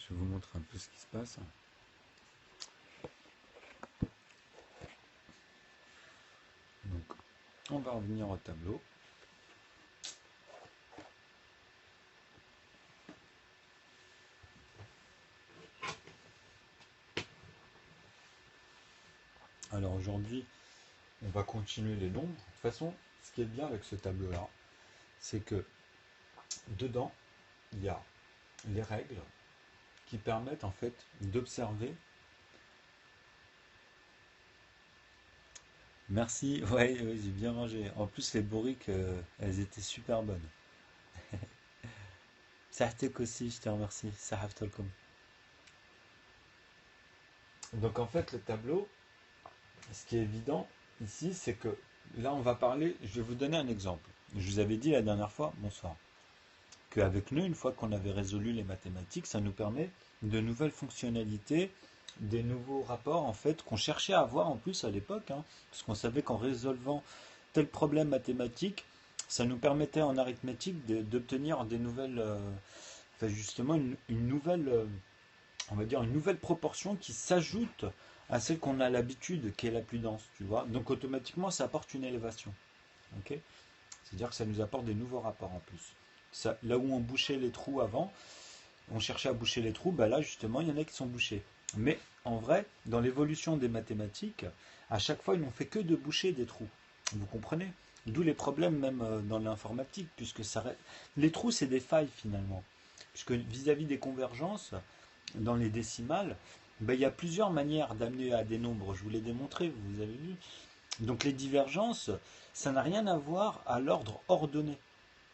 Je vous montre un peu ce qui se passe. Donc, on va revenir au tableau. Alors aujourd'hui, on va continuer les nombres. De toute façon, ce qui est bien avec ce tableau-là, c'est que dedans, il y a les règles qui permettent en fait d'observer. Merci, ouais, ouais, j'ai bien mangé. En plus, les bourriques, elles étaient super bonnes. Sahtek aussi, je te remercie. Sahaftolkom. Donc en fait, le tableau, ce qui est évident ici, c'est que là, on va parler, je vais vous donner un exemple. Je vous avais dit la dernière fois, bonsoir, qu'avec nous, une fois qu'on avait résolu les mathématiques, ça nous permet de nouvelles fonctionnalités, des nouveaux rapports en fait qu'on cherchait à avoir en plus à l'époque, hein, parce qu'on savait qu'en résolvant tel problème mathématique, ça nous permettait en arithmétique d'obtenir des nouvelles, enfin justement une nouvelle, on va dire une nouvelle proportion qui s'ajoute à celle qu'on a l'habitude, qui est la plus dense, tu vois. Donc automatiquement, ça apporte une élévation. Ok. C'est-à-dire que ça nous apporte des nouveaux rapports en plus. Ça, là où on bouchait les trous avant, on cherchait à boucher les trous, bah là justement, il y en a qui sont bouchés. Mais en vrai, dans l'évolution des mathématiques, à chaque fois, ils n'ont fait que de boucher des trous. Vous comprenez? D'où les problèmes même dans l'informatique, puisque les trous, c'est des failles finalement. Puisque vis-à-vis des convergences, dans les décimales, ben, il y a plusieurs manières d'amener à des nombres. Je vous l'ai démontré, vous avez vu. Donc les divergences, ça n'a rien à voir à l'ordre ordonné,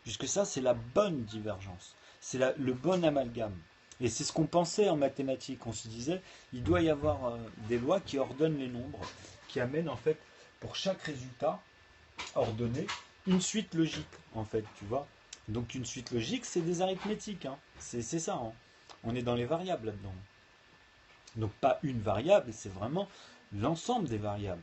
puisque ça, c'est la bonne divergence. C'est le bon amalgame. Et c'est ce qu'on pensait en mathématiques. On se disait, il doit y avoir des lois qui ordonnent les nombres, qui amènent en fait, pour chaque résultat ordonné, une suite logique, en fait, tu vois. Donc une suite logique, c'est des arithmétiques, hein. C'est ça, hein. On est dans les variables là-dedans. Donc pas une variable, c'est vraiment l'ensemble des variables.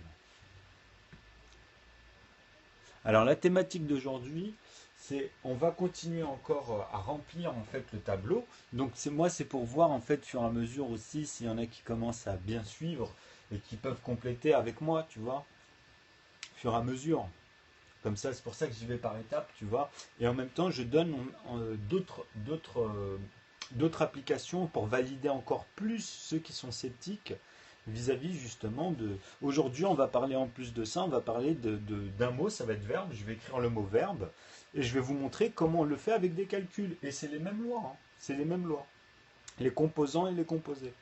Alors la thématique d'aujourd'hui, c'est on va continuer encore à remplir en fait le tableau. Donc c'est pour voir en fait fur et à mesure aussi s'il y en a qui commencent à bien suivre et qui peuvent compléter avec moi, tu vois, fur et à mesure. Comme ça, c'est pour ça que j'y vais par étapes, tu vois. Et en même temps, je donne d'autres applications pour valider encore plus ceux qui sont sceptiques vis-à-vis justement de. Aujourd'hui, on va parler en plus de ça, on va parler d'un mot, ça va être verbe. Je vais écrire le mot verbe et je vais vous montrer comment on le fait avec des calculs. Et c'est les mêmes lois, hein. C'est les mêmes lois. Les composants et les composés.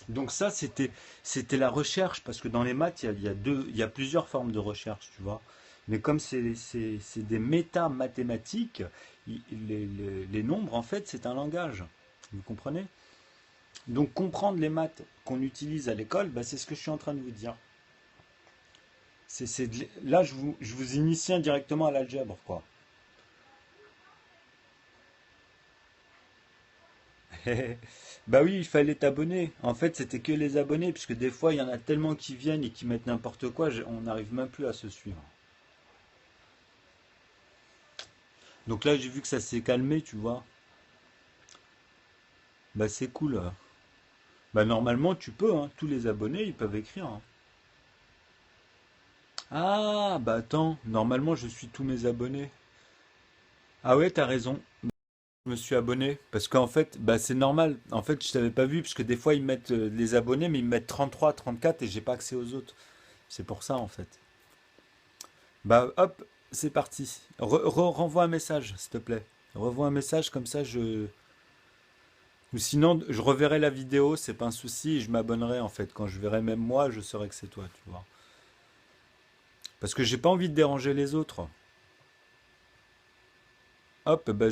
Donc ça, c'était la recherche, parce que dans les maths, il y a plusieurs formes de recherche, tu vois. Mais comme c'est des méta-mathématiques, les nombres, en fait, c'est un langage. Vous comprenez? Donc comprendre les maths qu'on utilise à l'école, bah, c'est ce que je suis en train de vous dire. Là, je vous initie indirectement à l'algèbre, quoi. Bah oui, il fallait t'abonner. En fait, c'était que les abonnés, puisque des fois, il y en a tellement qui viennent et qui mettent n'importe quoi, on n'arrive même plus à se suivre. Donc là, j'ai vu que ça s'est calmé, tu vois. Bah c'est cool. Bah normalement, tu peux, hein. Tous les abonnés, ils peuvent écrire, hein. Ah, bah attends, normalement, je suis tous mes abonnés. Ah ouais, t'as raison. Je me suis abonné. Parce qu'en fait, bah c'est normal. En fait, je t'avais pas vu, parce que des fois, ils mettent les abonnés, mais ils me mettent 33, 34 et j'ai pas accès aux autres. C'est pour ça, en fait. Bah hop, c'est parti. Renvoie un message, s'il te plaît. Revois un message comme ça, ou sinon, je reverrai la vidéo, c'est pas un souci, et je m'abonnerai en fait. Quand je verrai même moi, je saurai que c'est toi, tu vois. Parce que j'ai pas envie de déranger les autres. Hop, bah,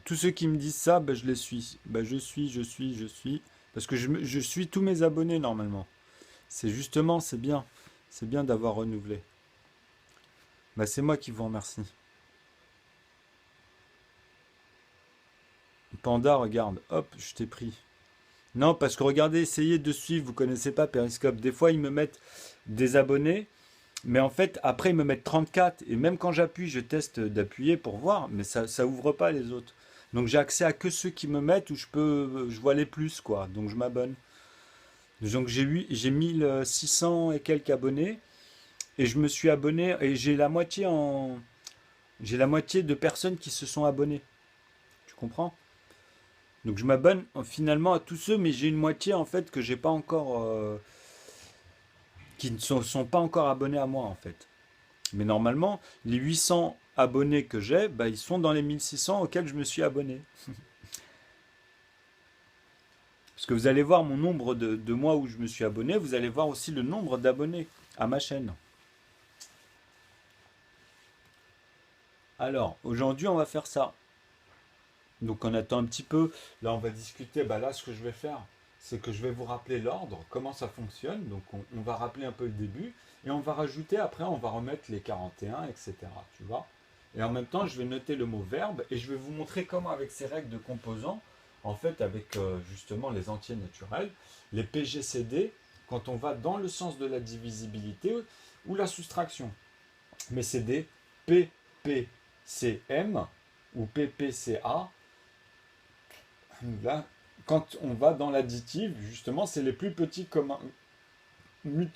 tous ceux qui me disent ça, bah, je les suis. Bah, je suis. Parce que je suis tous mes abonnés normalement. C'est justement, c'est bien. C'est bien d'avoir renouvelé. Bah, c'est moi qui vous remercie. Panda, regarde, hop, je t'ai pris. Non, parce que regardez, essayez de suivre, vous connaissez pas Periscope. Des fois, ils me mettent des abonnés, mais en fait, après, ils me mettent 34. Et même quand j'appuie, je teste d'appuyer pour voir, mais ça ouvre pas les autres. Donc j'ai accès à que ceux qui me mettent où je vois les plus, quoi. Donc je m'abonne. Donc j'ai 1600 et quelques abonnés et je me suis abonné et j'ai la moitié de personnes qui se sont abonnées. Tu comprends? Donc je m'abonne finalement à tous ceux, mais j'ai une moitié en fait que j'ai pas encore, qui ne sont pas encore abonnés à moi en fait. Mais normalement, les 800 abonnés que j'ai, bah, ils sont dans les 1600 auxquels je me suis abonné. Parce que vous allez voir mon nombre de mois où je me suis abonné, vous allez voir aussi le nombre d'abonnés à ma chaîne. Alors, aujourd'hui, on va faire ça. Donc, on attend un petit peu. Là, on va discuter. Bah, là, ce que je vais faire, c'est que je vais vous rappeler l'ordre, comment ça fonctionne. Donc, on va rappeler un peu le début. Et on va rajouter, après, on va remettre les 41, etc. Tu vois? Et en même temps, je vais noter le mot verbe et je vais vous montrer comment, avec ces règles de composants, en fait, avec justement les entiers naturels, les PGCD, quand on va dans le sens de la divisibilité ou la soustraction. Mais c'est des PPCM ou PPCA. Là, quand on va dans l'additive, justement, c'est les plus petits communs,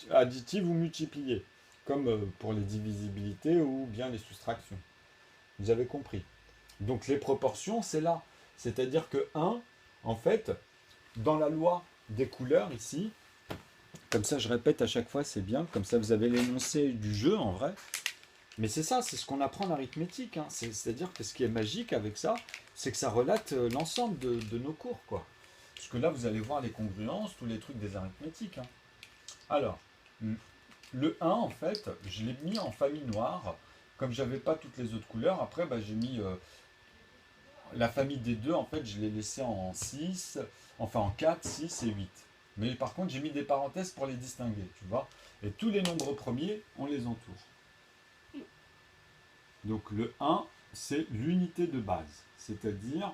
additifs ou multipliés, comme pour les divisibilités ou bien les soustractions. Vous avez compris. Donc les proportions, c'est là. C'est-à-dire que 1, en fait, dans la loi des couleurs ici, comme ça je répète à chaque fois, c'est bien, comme ça vous avez l'énoncé du jeu en vrai. Mais c'est ça, c'est ce qu'on apprend en arithmétique. Hein. C'est-à-dire que ce qui est magique avec ça, c'est que ça relate l'ensemble de nos cours, quoi. Parce que là, vous allez voir les congruences, tous les trucs des arithmétiques. Hein. Alors, le 1, en fait, je l'ai mis en famille noire. Comme j'avais pas toutes les autres couleurs, après, bah, j'ai mis la famille des 2, en fait, je l'ai laissé en 6, enfin en 4, 6 et 8. Mais par contre, j'ai mis des parenthèses pour les distinguer, tu vois. Et tous les nombres premiers, on les entoure. Donc le 1, c'est l'unité de base. C'est-à-dire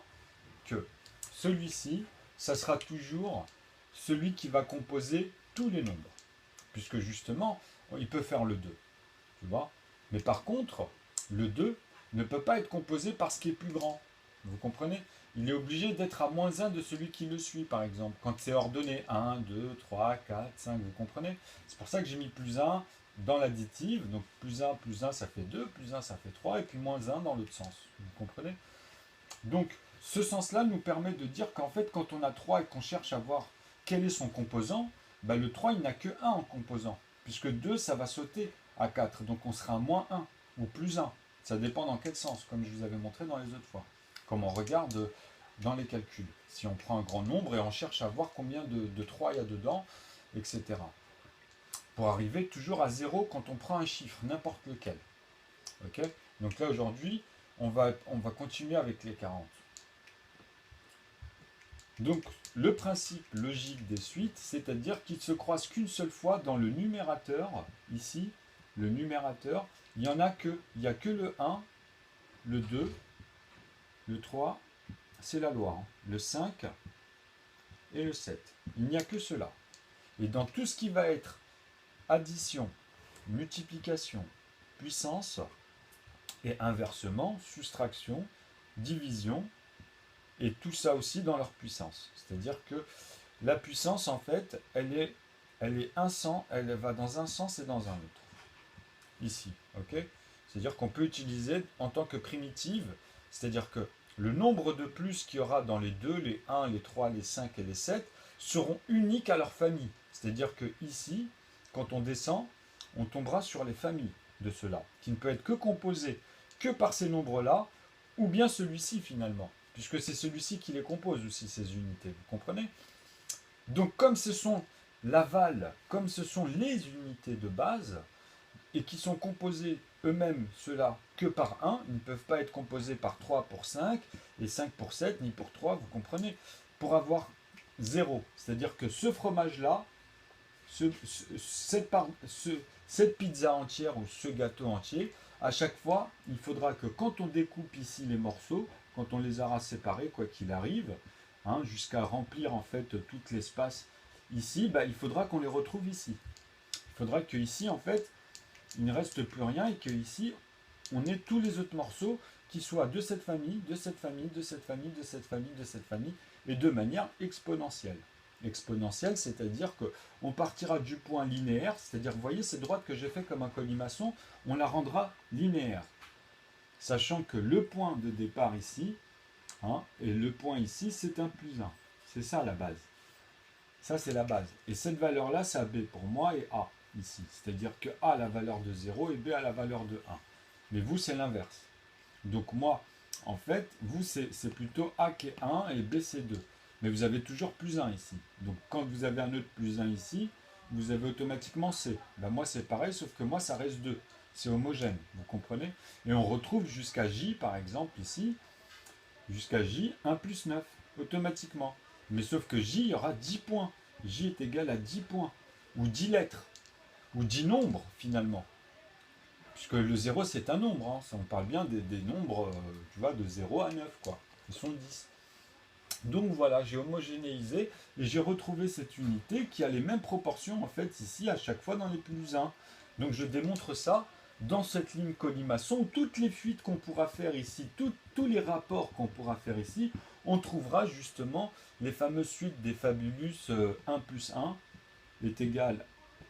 que celui-ci, ça sera toujours celui qui va composer tous les nombres. Puisque justement, il peut faire le 2. Tu vois? Mais par contre, le 2 ne peut pas être composé par ce qui est plus grand. Vous comprenez? Il est obligé d'être à moins 1 de celui qui le suit, par exemple. Quand c'est ordonné 1, 2, 3, 4, 5, vous comprenez? C'est pour ça que j'ai mis plus 1 dans l'additive. Donc plus 1, ça fait 2, plus 1, ça fait 3, et puis moins 1 dans l'autre sens. Vous comprenez? Donc ce sens-là nous permet de dire qu'en fait, quand on a 3 et qu'on cherche à voir quel est son composant, bah, le 3, il n'a que 1 en composant. Puisque 2, ça va sauter à 4. Donc on sera à moins 1 ou plus 1. Ça dépend dans quel sens, comme je vous avais montré dans les autres fois. Comme on regarde dans les calculs. Si on prend un grand nombre et on cherche à voir combien de 3 il y a dedans, etc. Pour arriver toujours à 0 quand on prend un chiffre, n'importe lequel. Ok? Donc là aujourd'hui, on va continuer avec les 40. Donc le principe logique des suites, c'est-à-dire qu'ils ne se croisent qu'une seule fois dans le numérateur, ici, le numérateur, il n'y a que le 1, le 2, le 3, c'est la loi, hein, le 5 et le 7. Il n'y a que cela. Et dans tout ce qui va être addition, multiplication, puissance, et inversement, soustraction, division, et tout ça aussi dans leur puissance. C'est-à-dire que la puissance, en fait, elle est elle va dans un sens et dans un autre. Ici, ok? C'est-à-dire qu'on peut utiliser en tant que primitive, c'est-à-dire que le nombre de plus qu'il y aura dans les 2, les 1, les 3, les 5 et les 7 seront uniques à leur famille. C'est-à-dire que ici, quand on descend, on tombera sur les familles de ceux-là, qui ne peut être que composé que par ces nombres-là, ou bien celui-ci finalement, puisque c'est celui-ci qui les compose aussi, ces unités, vous comprenez? Donc comme ce sont l'aval, comme ce sont les unités de base, et qui sont composés eux-mêmes, ceux-là, que par 1, ils ne peuvent pas être composés par 3 pour 5, et 5 pour 7, ni pour 3, vous comprenez? Pour avoir 0. C'est-à-dire que ce fromage-là, cette pizza entière ou ce gâteau entier, à chaque fois, il faudra que quand on découpe ici les morceaux, quand on les aura séparés, quoi qu'il arrive, hein, jusqu'à remplir en fait tout l'espace ici, bah, il faudra qu'on les retrouve ici. Il faudra que ici, en fait, il ne reste plus rien et que ici, on ait tous les autres morceaux qui soient de cette famille, de cette famille, de cette famille, de cette famille, de cette famille, et de manière exponentielle. Exponentielle, c'est-à-dire qu'on partira du point linéaire, c'est-à-dire, vous voyez, cette droite que j'ai fait comme un colimaçon, on la rendra linéaire. Sachant que le point de départ ici, hein, et le point ici, c'est un plus 1. C'est ça la base. Ça, c'est la base. Et cette valeur-là, c'est B pour moi et A ici. C'est-à-dire que A a la valeur de 0 et B a la valeur de 1. Mais vous, c'est l'inverse. Donc moi, en fait, vous, c'est plutôt A qui est 1 et B, c'est 2. Mais vous avez toujours plus 1 ici. Donc quand vous avez un autre plus 1 ici, vous avez automatiquement C. Ben, moi, c'est pareil, sauf que moi, ça reste 2. C'est homogène, vous comprenez? Et on retrouve jusqu'à J, par exemple, ici, jusqu'à J, 1 plus 9, automatiquement. Mais sauf que J, il y aura 10 points. J est égal à 10 points, ou 10 lettres, ou 10 nombres, finalement. Puisque le 0, c'est un nombre. Hein. On parle bien des nombres, tu vois, de 0 à 9, quoi. Ils sont 10. Donc voilà, j'ai homogénéisé et j'ai retrouvé cette unité qui a les mêmes proportions, en fait, ici, à chaque fois dans les plus 1. Donc je démontre ça dans cette ligne colimaçon. Toutes les fuites qu'on pourra faire ici, tous les rapports qu'on pourra faire ici, on trouvera justement les fameuses suites des fabulus 1 plus 1 est égal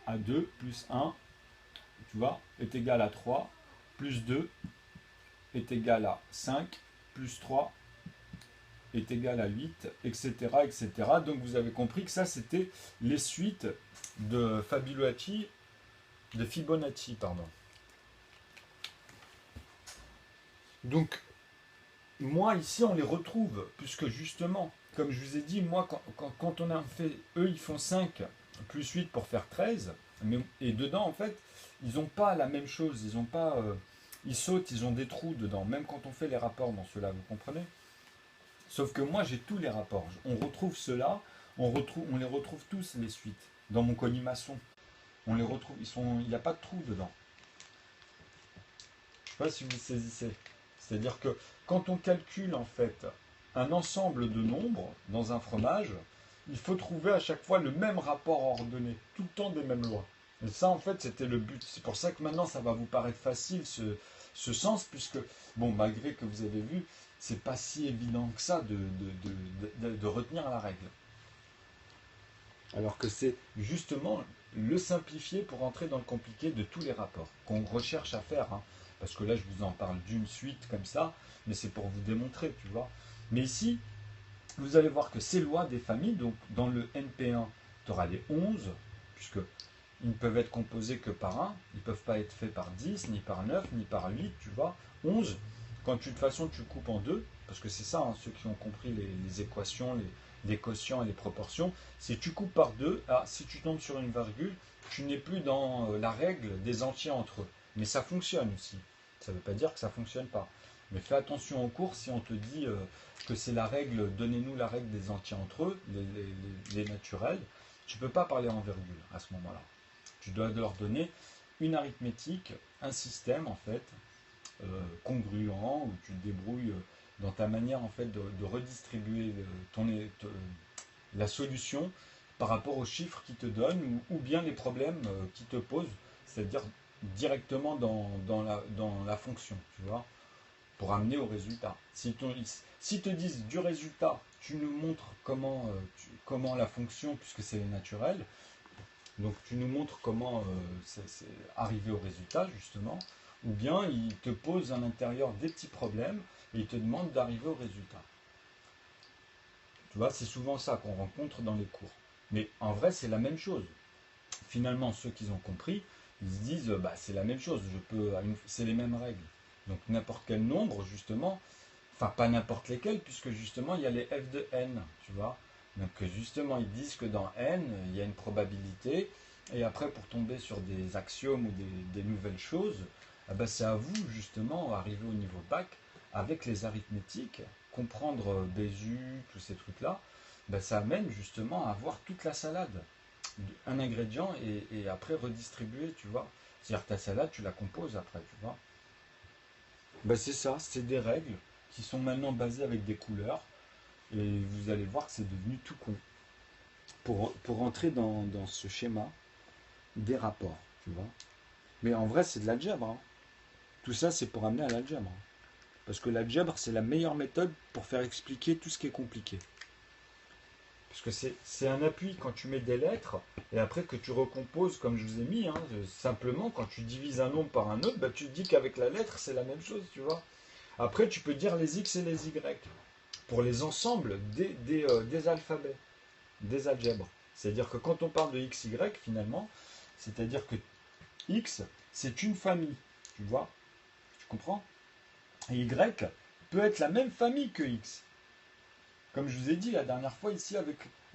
à 2 plus 1, tu vois, est égal à 3, plus 2 est égal à 5, plus 3 est égal à 8, etc., etc. Donc vous avez compris que ça, c'était les suites de Fibonacci, pardon. Donc, moi, ici, on les retrouve, puisque justement, comme je vous ai dit, moi, quand on a fait, eux, ils font 5 plus 8 pour faire 13, et dedans, en fait, ils n'ont pas la même chose, ils ont pas, ils sautent, ils ont des trous dedans, même quand on fait les rapports dans cela, vous comprenez? Sauf que moi, j'ai tous les rapports. On retrouve cela, on les retrouve tous, les suites, dans mon colimaçon. On les retrouve, il n'y a pas de trou dedans. Je ne sais pas si vous saisissez. C'est-à-dire que quand on calcule, en fait, un ensemble de nombres dans un fromage, il faut trouver à chaque fois le même rapport ordonné, tout le temps des mêmes lois. Et ça, en fait, c'était le but. C'est pour ça que maintenant, ça va vous paraître facile, ce sens, puisque, bon, malgré que vous avez vu, c'est pas si évident que ça de retenir la règle. Alors que c'est justement le simplifier pour entrer dans le compliqué de tous les rapports qu'on recherche à faire. Hein. Parce que là, je vous en parle d'une suite comme ça, mais c'est pour vous démontrer, tu vois. Mais ici, vous allez voir que ces lois des familles, donc dans le NP1, tu auras les 11, puisque ils ne peuvent être composés que par 1, ils ne peuvent pas être faits par 10, ni par 9, ni par 8, tu vois. 11, quand de toute façon tu coupes en deux, parce que c'est ça, hein, ceux qui ont compris les équations, les quotients et les proportions, si tu coupes par 2, si tu tombes sur une virgule, tu n'es plus dans la règle des entiers entre eux. Mais ça fonctionne aussi. Ça ne veut pas dire que ça ne fonctionne pas. Mais fais attention en cours si on te dit que c'est la règle, donnez-nous la règle des entiers entre eux, les naturels, tu ne peux pas parler en virgule à ce moment-là. Tu dois leur donner une arithmétique, un système en fait, congruent, où tu te débrouilles dans ta manière en fait de redistribuer la solution par rapport aux chiffres qu'ils te donnent ou bien les problèmes qu'ils te posent, c'est-à-dire directement dans la fonction, tu vois, pour amener au résultat. Si te disent du résultat, tu nous montres comment la fonction, puisque c'est naturel, donc tu nous montres comment c'est arriver au résultat justement, ou bien il te pose à l'intérieur des petits problèmes et il te demande d'arriver au résultat. Tu vois, c'est souvent ça qu'on rencontre dans les cours. Mais en vrai, c'est la même chose. Finalement, ceux qui ont compris, ils se disent, bah, c'est la même chose, c'est les mêmes règles. Donc n'importe quel nombre, justement, enfin pas n'importe lesquels, puisque justement, il y a les f de n, tu vois. Donc justement, ils disent que dans n, il y a une probabilité, et après, pour tomber sur des axiomes ou des nouvelles choses, eh ben, c'est à vous, justement, arriver au niveau bac, avec les arithmétiques, comprendre Bézu, tous ces trucs-là, ben, ça amène justement à avoir toute la salade. Un ingrédient et après redistribuer, tu vois. C'est-à-dire que ta salade, tu la composes après, tu vois. Ben, c'est ça, c'est des règles qui sont maintenant basées avec des couleurs, et vous allez voir que c'est devenu tout con. Pour entrer dans ce schéma des rapports, tu vois. Mais en vrai, c'est de l'algèbre. Hein. Tout ça, c'est pour amener à l'algèbre. Parce que l'algèbre, c'est la meilleure méthode pour faire expliquer tout ce qui est compliqué. Parce que c'est un appui quand tu mets des lettres, et après que tu recomposes, comme je vous ai mis, hein, simplement, quand tu divises un nombre par un autre, bah, tu te dis qu'avec la lettre, c'est la même chose, tu vois. Après, tu peux dire les X et les Y, pour les ensembles des alphabets, des algèbres. C'est-à-dire que quand on parle de X, Y, finalement, c'est-à-dire que X, c'est une famille, tu vois, tu comprends? Et Y peut être la même famille que X. Comme je vous ai dit la dernière fois ici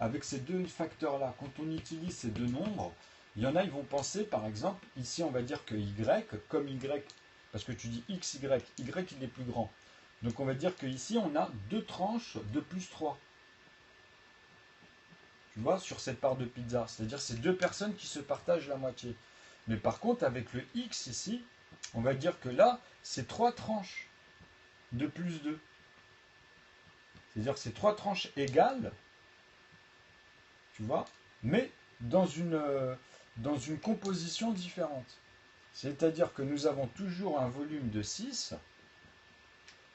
avec ces deux facteurs-là, quand on utilise ces deux nombres, il y en a, ils vont penser, par exemple, ici on va dire que Y, comme Y, parce que tu dis X, Y, Y il est plus grand. Donc on va dire qu'ici on a deux tranches de plus 3. Tu vois, sur cette part de pizza. C'est-à-dire c'est deux personnes qui se partagent la moitié. Mais par contre, avec le X ici, on va dire que là, c'est trois tranches de plus 2. C'est-à-dire que c'est trois tranches égales, tu vois, mais dans une composition différente. C'est-à-dire que nous avons toujours un volume de 6,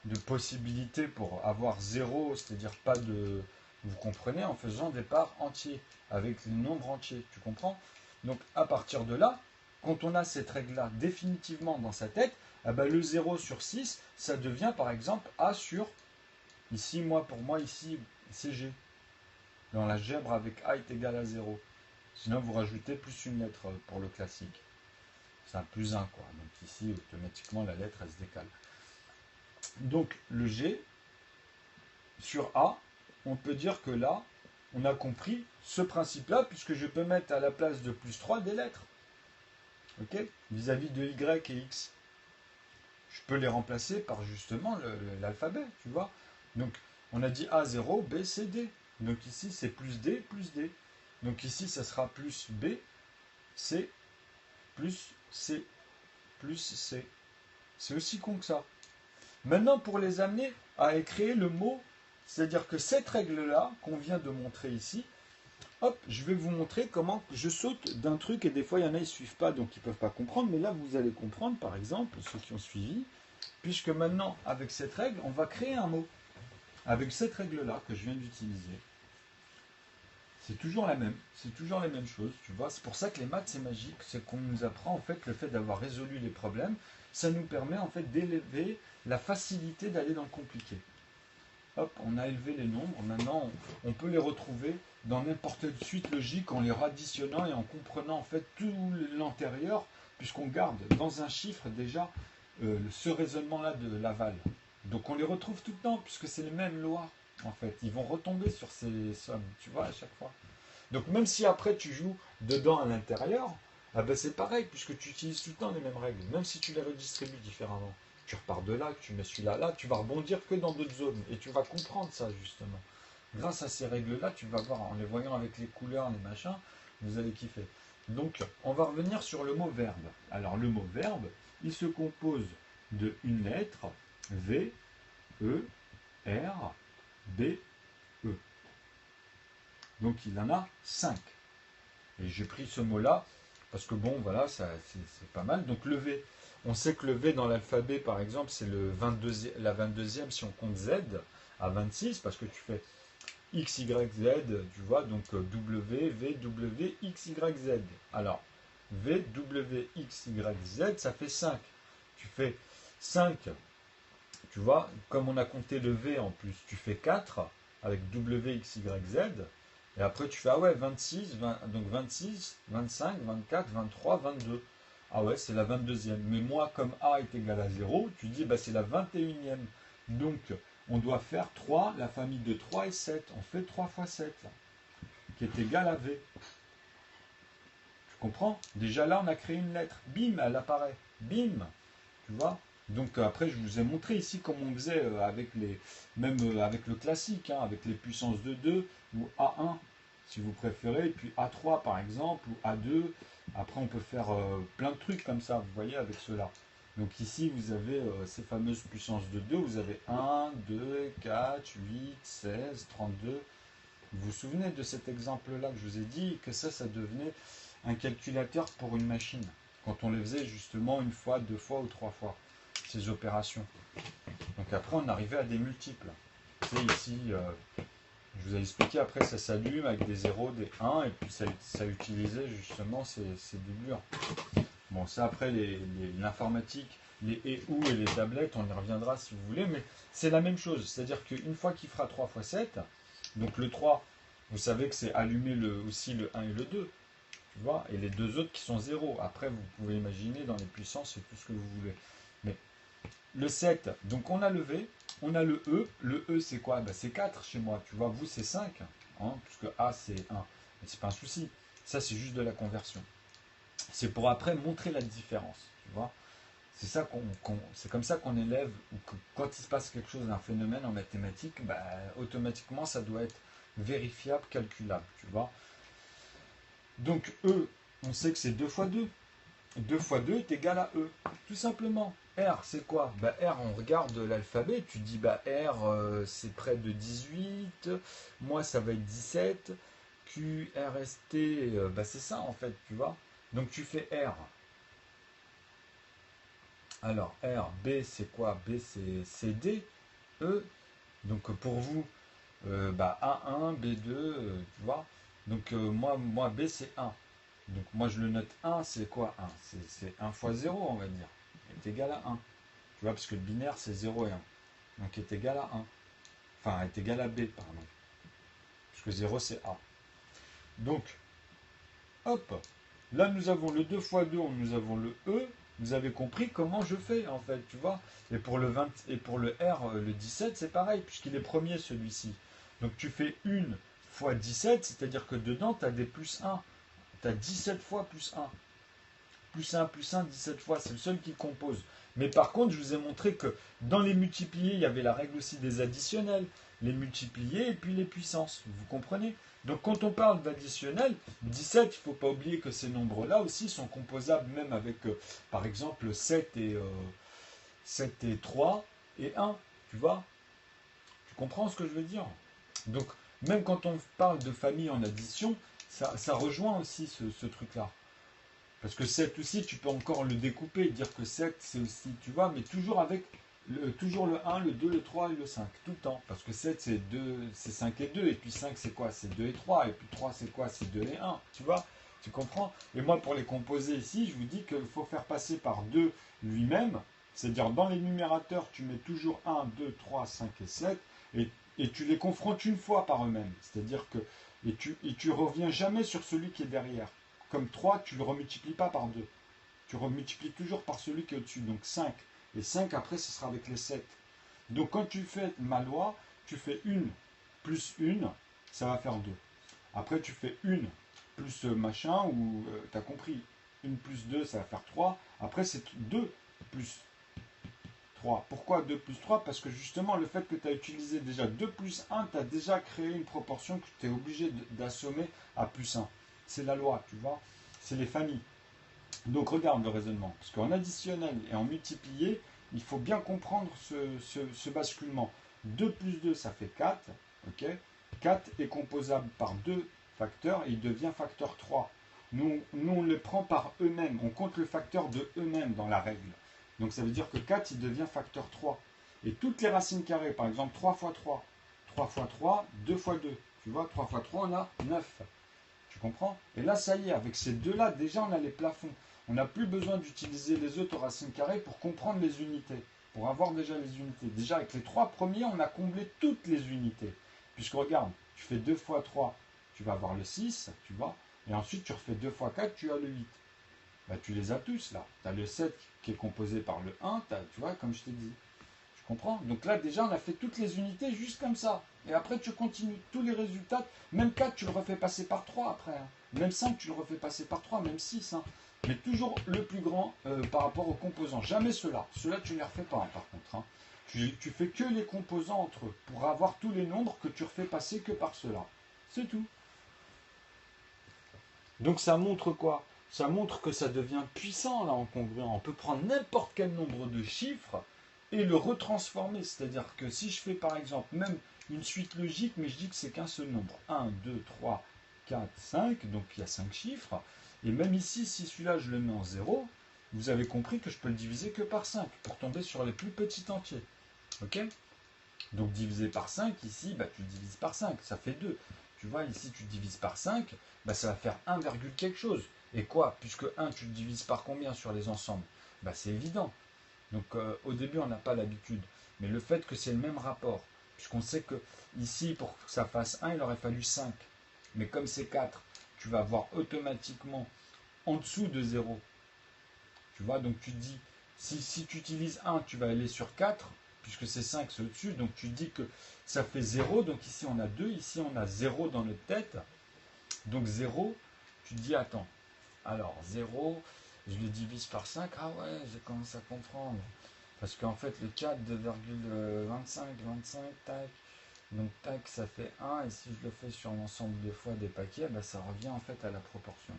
de possibilités pour avoir 0, c'est-à-dire pas de... Vous comprenez, en faisant des parts entiers, avec les nombres entiers, tu comprends? Donc à partir de là, quand on a cette règle-là définitivement dans sa tête, ah ben, le 0 sur 6, ça devient par exemple A sur, ici, pour moi, ici, c'est G. Dans l'algèbre avec A est égal à 0. Sinon, vous rajoutez plus une lettre pour le classique. C'est un plus 1, quoi. Donc ici, automatiquement, la lettre, elle se décale. Donc, le G, sur A, on peut dire que là, on a compris ce principe-là, puisque je peux mettre à la place de plus 3 des lettres. Ok? Vis-à-vis de Y et X. Je peux les remplacer par justement l'alphabet, tu vois. Donc, on a dit A0, B, C, D. Donc ici, c'est plus D, plus D. Donc ici, ça sera plus B, C, plus C, plus C. C'est aussi con que ça. Maintenant, pour les amener à créer le mot, c'est-à-dire que cette règle-là, qu'on vient de montrer ici, hop, je vais vous montrer comment je saute d'un truc, et des fois, il y en a, ils ne suivent pas, donc ils ne peuvent pas comprendre, mais là, vous allez comprendre, par exemple, ceux qui ont suivi, puisque maintenant, avec cette règle, on va créer un mot. Avec cette règle-là que je viens d'utiliser. C'est toujours la même, c'est toujours les mêmes choses, tu vois. C'est pour ça que les maths, c'est magique, c'est qu'on nous apprend, en fait, le fait d'avoir résolu les problèmes, ça nous permet, en fait, d'élever la facilité d'aller dans le compliqué. Hop, on a élevé les nombres, maintenant, on peut les retrouver dans n'importe quelle suite logique en les radditionnant et en comprenant, en fait, tout l'antérieur, puisqu'on garde dans un chiffre, déjà, ce raisonnement-là de Laval. Donc on les retrouve tout le temps, puisque c'est les mêmes lois, en fait. Ils vont retomber sur ces sommes, tu vois, à chaque fois. Donc même si après tu joues dedans à l'intérieur, ah ben c'est pareil, puisque tu utilises tout le temps les mêmes règles. Même si tu les redistribues différemment. Tu repars de là, que tu mets celui-là là, tu vas rebondir que dans d'autres zones. Et tu vas comprendre ça, justement. Grâce à ces règles-là, tu vas voir, en les voyant avec les couleurs, les machins, vous allez kiffer. Donc, on va revenir sur le mot verbe. Alors, le mot verbe, il se compose de une lettre, V, E, R, B, E. Donc il en a 5. Et j'ai pris ce mot-là, parce que bon, voilà, c'est pas mal. Donc le V, on sait que le V dans l'alphabet, par exemple, c'est la 22e si on compte Z à 26, parce que tu fais X, Y, Z, tu vois, donc W, V, W, X, Y, Z. Alors, V, W, X, Y, Z, ça fait 5. Tu fais 5. Tu vois, comme on a compté le V en plus, tu fais 4 avec W, X, Y, Z. Et après, tu fais, ah ouais, 26, donc 26, 25, 24, 23, 22. Ah ouais, c'est la 22e. Mais moi, comme A est égal à 0, tu dis, bah, c'est la 21e. Donc, on doit faire 3, la famille de 3 et 7. On fait 3 fois 7, qui est égal à V. Tu comprends? Déjà là, on a créé une lettre. Bim, elle apparaît. Bim. Tu vois? Donc après, je vous ai montré ici comment on faisait même avec le classique, hein, avec les puissances de 2 ou A1, si vous préférez, et puis A3 par exemple, ou A2. Après, on peut faire plein de trucs comme ça, vous voyez, avec cela. Donc ici, vous avez ces fameuses puissances de 2, vous avez 1, 2, 4, 8, 16, 32. Vous vous souvenez de cet exemple-là que je vous ai dit, que ça devenait un calculateur pour une machine, quand on les faisait justement une fois, deux fois ou trois fois. ces opérations. Donc après, on arrivait à des multiples. Tu sais, ici, je vous ai expliqué, après, ça s'allume avec des 0, des 1, et puis ça utilisait justement ces doublures. Bon, ça, après, l'informatique, les et ou et les tablettes, on y reviendra si vous voulez, mais c'est la même chose. C'est-à-dire qu'une fois qu'il fera 3 fois 7, donc le 3, vous savez que c'est allumer aussi le 1 et le 2, tu vois, et les deux autres qui sont 0. Après, vous pouvez imaginer dans les puissances, c'est tout ce que vous voulez. Mais le 7, donc on a le V, on a le E. Le E, c'est quoi? Ben, c'est 4 chez moi, tu vois, vous, c'est 5, hein, puisque A, c'est 1. Mais c'est pas un souci. Ça, c'est juste de la conversion. C'est pour après montrer la différence, tu vois. C'est ça c'est comme ça qu'on élève, ou que quand il se passe quelque chose, un phénomène en mathématiques, bah, automatiquement ça doit être vérifiable, calculable, tu vois. Donc E, on sait que c'est 2 fois 2. 2 fois 2 est égal à E, tout simplement. R, c'est quoi? Bah, R, on regarde l'alphabet, tu dis bah, R, c'est près de 18, moi ça va être 17, Q, R, S, T, bah, c'est ça en fait, tu vois. Donc tu fais R. Alors, R, B, c'est quoi? B, c'est D, E. Donc, pour vous, bah, A1, B2, tu vois. Donc, moi, B, c'est 1. Donc, moi, je le note 1, c'est quoi 1? C'est 1 fois 0, on va dire. Est égal à 1. Tu vois, parce que le binaire, c'est 0 et 1. Donc, est égal à 1. Enfin, est égal à B, pardon. Puisque 0, c'est A. Donc, hop, là nous avons le 2 fois 2, nous avons le E. Vous avez compris comment je fais en fait, tu vois. Et pour le 20 et pour le R, le 17, c'est pareil, puisqu'il est premier celui-ci. Donc tu fais 1 fois 17, c'est-à-dire que dedans, tu as des plus 1. Tu as 17 fois plus 1. Plus 1, 17 fois, c'est le seul qui compose. Mais par contre, je vous ai montré que dans les multipliés, il y avait la règle aussi des additionnels. Les multipliés et puis les puissances. Vous comprenez? Donc quand on parle d'additionnel, 17, il ne faut pas oublier que ces nombres-là aussi sont composables même avec, par exemple, 7 et 3 et 1. Tu vois? Tu comprends ce que je veux dire? Donc même quand on parle de famille en addition, ça rejoint aussi ce truc-là. Parce que 7 aussi, tu peux encore le découper, dire que 7 c'est aussi, tu vois, mais toujours avec toujours le 1, le 2, le 3 et le 5, tout le temps. Parce que 7 c'est 2, c'est 5 et 2, et puis 5 c'est quoi? C'est 2 et 3, et puis 3 c'est quoi? C'est 2 et 1, tu vois? Tu comprends? Et moi pour les composer ici, je vous dis qu'il faut faire passer par 2 lui-même, c'est-à-dire dans les numérateurs, tu mets toujours 1, 2, 3, 5 et 7, et tu les confrontes une fois par eux-mêmes. C'est-à-dire que, et tu reviens jamais sur celui qui est derrière. Comme 3, tu ne le remultiplies pas par 2. Tu remultiplies toujours par celui qui est au-dessus. Donc 5. Et 5, après, ce sera avec les 7. Donc quand tu fais ma loi, tu fais 1 plus 1, ça va faire 2. Après, tu fais 1 plus machin, ou tu as compris, 1 plus 2, ça va faire 3. Après, c'est 2 plus 3. Pourquoi 2 plus 3? Parce que justement, le fait que tu as utilisé déjà 2 plus 1, tu as déjà créé une proportion que tu es obligé d'assommer à plus 1. C'est la loi, tu vois. C'est les familles. Donc regarde le raisonnement. Parce qu'en additionnel et en multiplié, il faut bien comprendre ce basculement. 2 plus 2, ça fait 4. Ok, 4 est composable par 2 facteurs et il devient facteur 3. Nous, on les prend par eux-mêmes. On compte le facteur de eux-mêmes dans la règle. Donc ça veut dire que 4, il devient facteur 3. Et toutes les racines carrées, par exemple 3 fois 3, 3 fois 3, 2 fois 2. Tu vois, 3 fois 3, on a 9. Tu comprends? Et là, ça y est, avec ces deux-là, déjà, on a les plafonds. On n'a plus besoin d'utiliser les autres racines carrées pour comprendre les unités, pour avoir déjà les unités. Déjà, avec les trois premiers, on a comblé toutes les unités. Puisque regarde, tu fais 2 fois 3, tu vas avoir le 6, tu vois, et ensuite tu refais 2 fois 4, tu as le 8. Bah, tu les as tous là. Tu as le 7 qui est composé par le 1, tu vois, comme je t'ai dit. Tu comprends? Donc là, déjà, on a fait toutes les unités juste comme ça. Et après, tu continues tous les résultats. Même 4, tu le refais passer par 3 après. Hein. Même 5, tu le refais passer par 3, même 6. Hein. Mais toujours le plus grand par rapport aux composants. Jamais ceux-là. Ceux-là, tu ne les refais pas, hein, par contre. Hein. Tu fais que les composants entre eux pour avoir tous les nombres que tu refais passer que par ceux-là. C'est tout. Donc ça montre quoi? Ça montre que ça devient puissant là en congruent. On peut prendre n'importe quel nombre de chiffres et le retransformer. C'est-à-dire que si je fais par exemple même une suite logique, mais je dis que c'est qu'un seul nombre. 1, 2, 3, 4, 5, donc il y a 5 chiffres. Et même ici, si celui-là je le mets en 0, vous avez compris que je peux le diviser que par 5 pour tomber sur les plus petits entiers. Ok? Donc divisé par 5, ici, bah, tu divises par 5, ça fait 2. Tu vois, ici, tu divises par 5, bah, ça va faire 1, quelque chose. Et quoi? Puisque 1, tu le divises par combien sur les ensembles? Bah, c'est évident. Donc au début, on n'a pas l'habitude. Mais le fait que c'est le même rapport, puisqu'on sait que ici, pour que ça fasse 1, il aurait fallu 5. Mais comme c'est 4, tu vas avoir automatiquement en dessous de 0. Tu vois, donc tu dis, si tu utilises 1, tu vas aller sur 4, puisque c'est 5, c'est au-dessus. Donc tu dis que ça fait 0. Donc ici, on a 2. Ici, on a 0 dans notre tête. Donc 0, tu dis, attends. Alors, 0, je le divise par 5. Ah ouais, j'ai commencé à comprendre. Parce qu'en fait, le 4, 2,25, 25, tac. Donc, tac, ça fait 1. Et si je le fais sur l'ensemble des fois des paquets, bah, ça revient en fait à la proportion.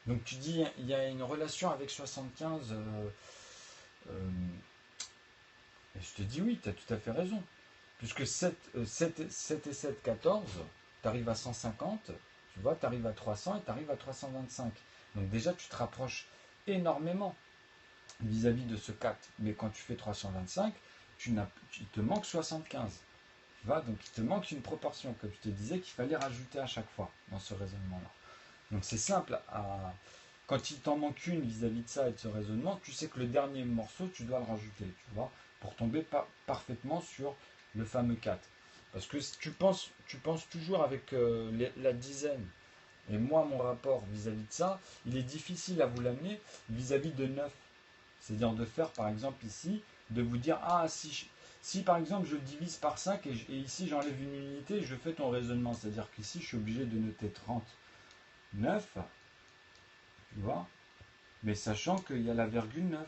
Donc, tu dis, il y a une relation avec 75. Et je te dis oui, tu as tout à fait raison. Puisque 7 et 7, 14, tu arrives à 150, tu vois, tu arrives à 300 et tu arrives à 325. Donc déjà, tu te rapproches énormément vis-à-vis de ce 4. Mais quand tu fais 325, il te manque 75. Tu vois, donc il te manque une proportion, comme je te disais, qu'il fallait rajouter à chaque fois dans ce raisonnement-là. Donc c'est simple, quand il t'en manque une vis-à-vis de ça et de ce raisonnement, tu sais que le dernier morceau, tu dois le rajouter, tu vois, pour tomber parfaitement sur le fameux 4. Parce que tu penses toujours avec la dizaine. Et moi, mon rapport vis-à-vis de ça, il est difficile à vous l'amener vis-à-vis de 9. C'est-à-dire de faire, par exemple, ici, de vous dire, ah, si par exemple je divise par 5 et ici j'enlève une unité, je fais ton raisonnement. C'est-à-dire qu'ici, je suis obligé de noter 39, tu vois, mais sachant qu'il y a la virgule 9.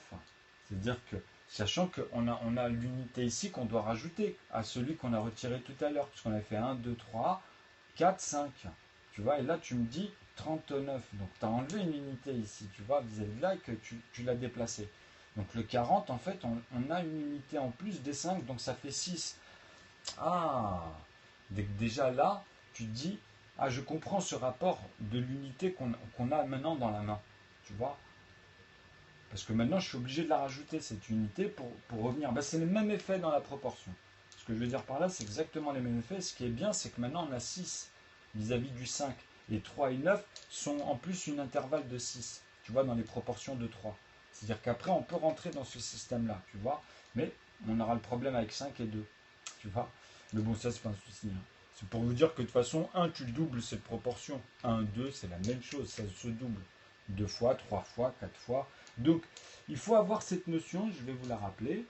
C'est-à-dire que, sachant qu'on a l'unité ici qu'on doit rajouter à celui qu'on a retiré tout à l'heure, puisqu'on a fait 1, 2, 3, 4, 5. Tu vois, et là tu me dis 39. Donc tu as enlevé une unité ici, tu vois, vis-à-vis de là, et que tu l'as déplacé. Donc le 40, en fait, on a une unité en plus des 5, donc ça fait 6. Ah, déjà là, tu te dis, ah, je comprends ce rapport de l'unité qu'on a maintenant dans la main. Tu vois? Parce que maintenant, je suis obligé de la rajouter, cette unité, pour revenir. Ben, c'est le même effet dans la proportion. Ce que je veux dire par là, c'est exactement les mêmes effets. Ce qui est bien, c'est que maintenant, on a 6 vis-à-vis du 5. Et 3 et 9 sont en plus une intervalle de 6. Tu vois, dans les proportions de 3. C'est-à-dire qu'après, on peut rentrer dans ce système-là, tu vois. Mais on aura le problème avec 5 et 2. Tu vois. Mais bon, ça, c'est pas un souci. Hein. C'est pour vous dire que de toute façon, 1, tu doubles cette proportion. 1, 2, c'est la même chose, ça se double. 2 fois, 3 fois, 4 fois. Donc, il faut avoir cette notion, je vais vous la rappeler.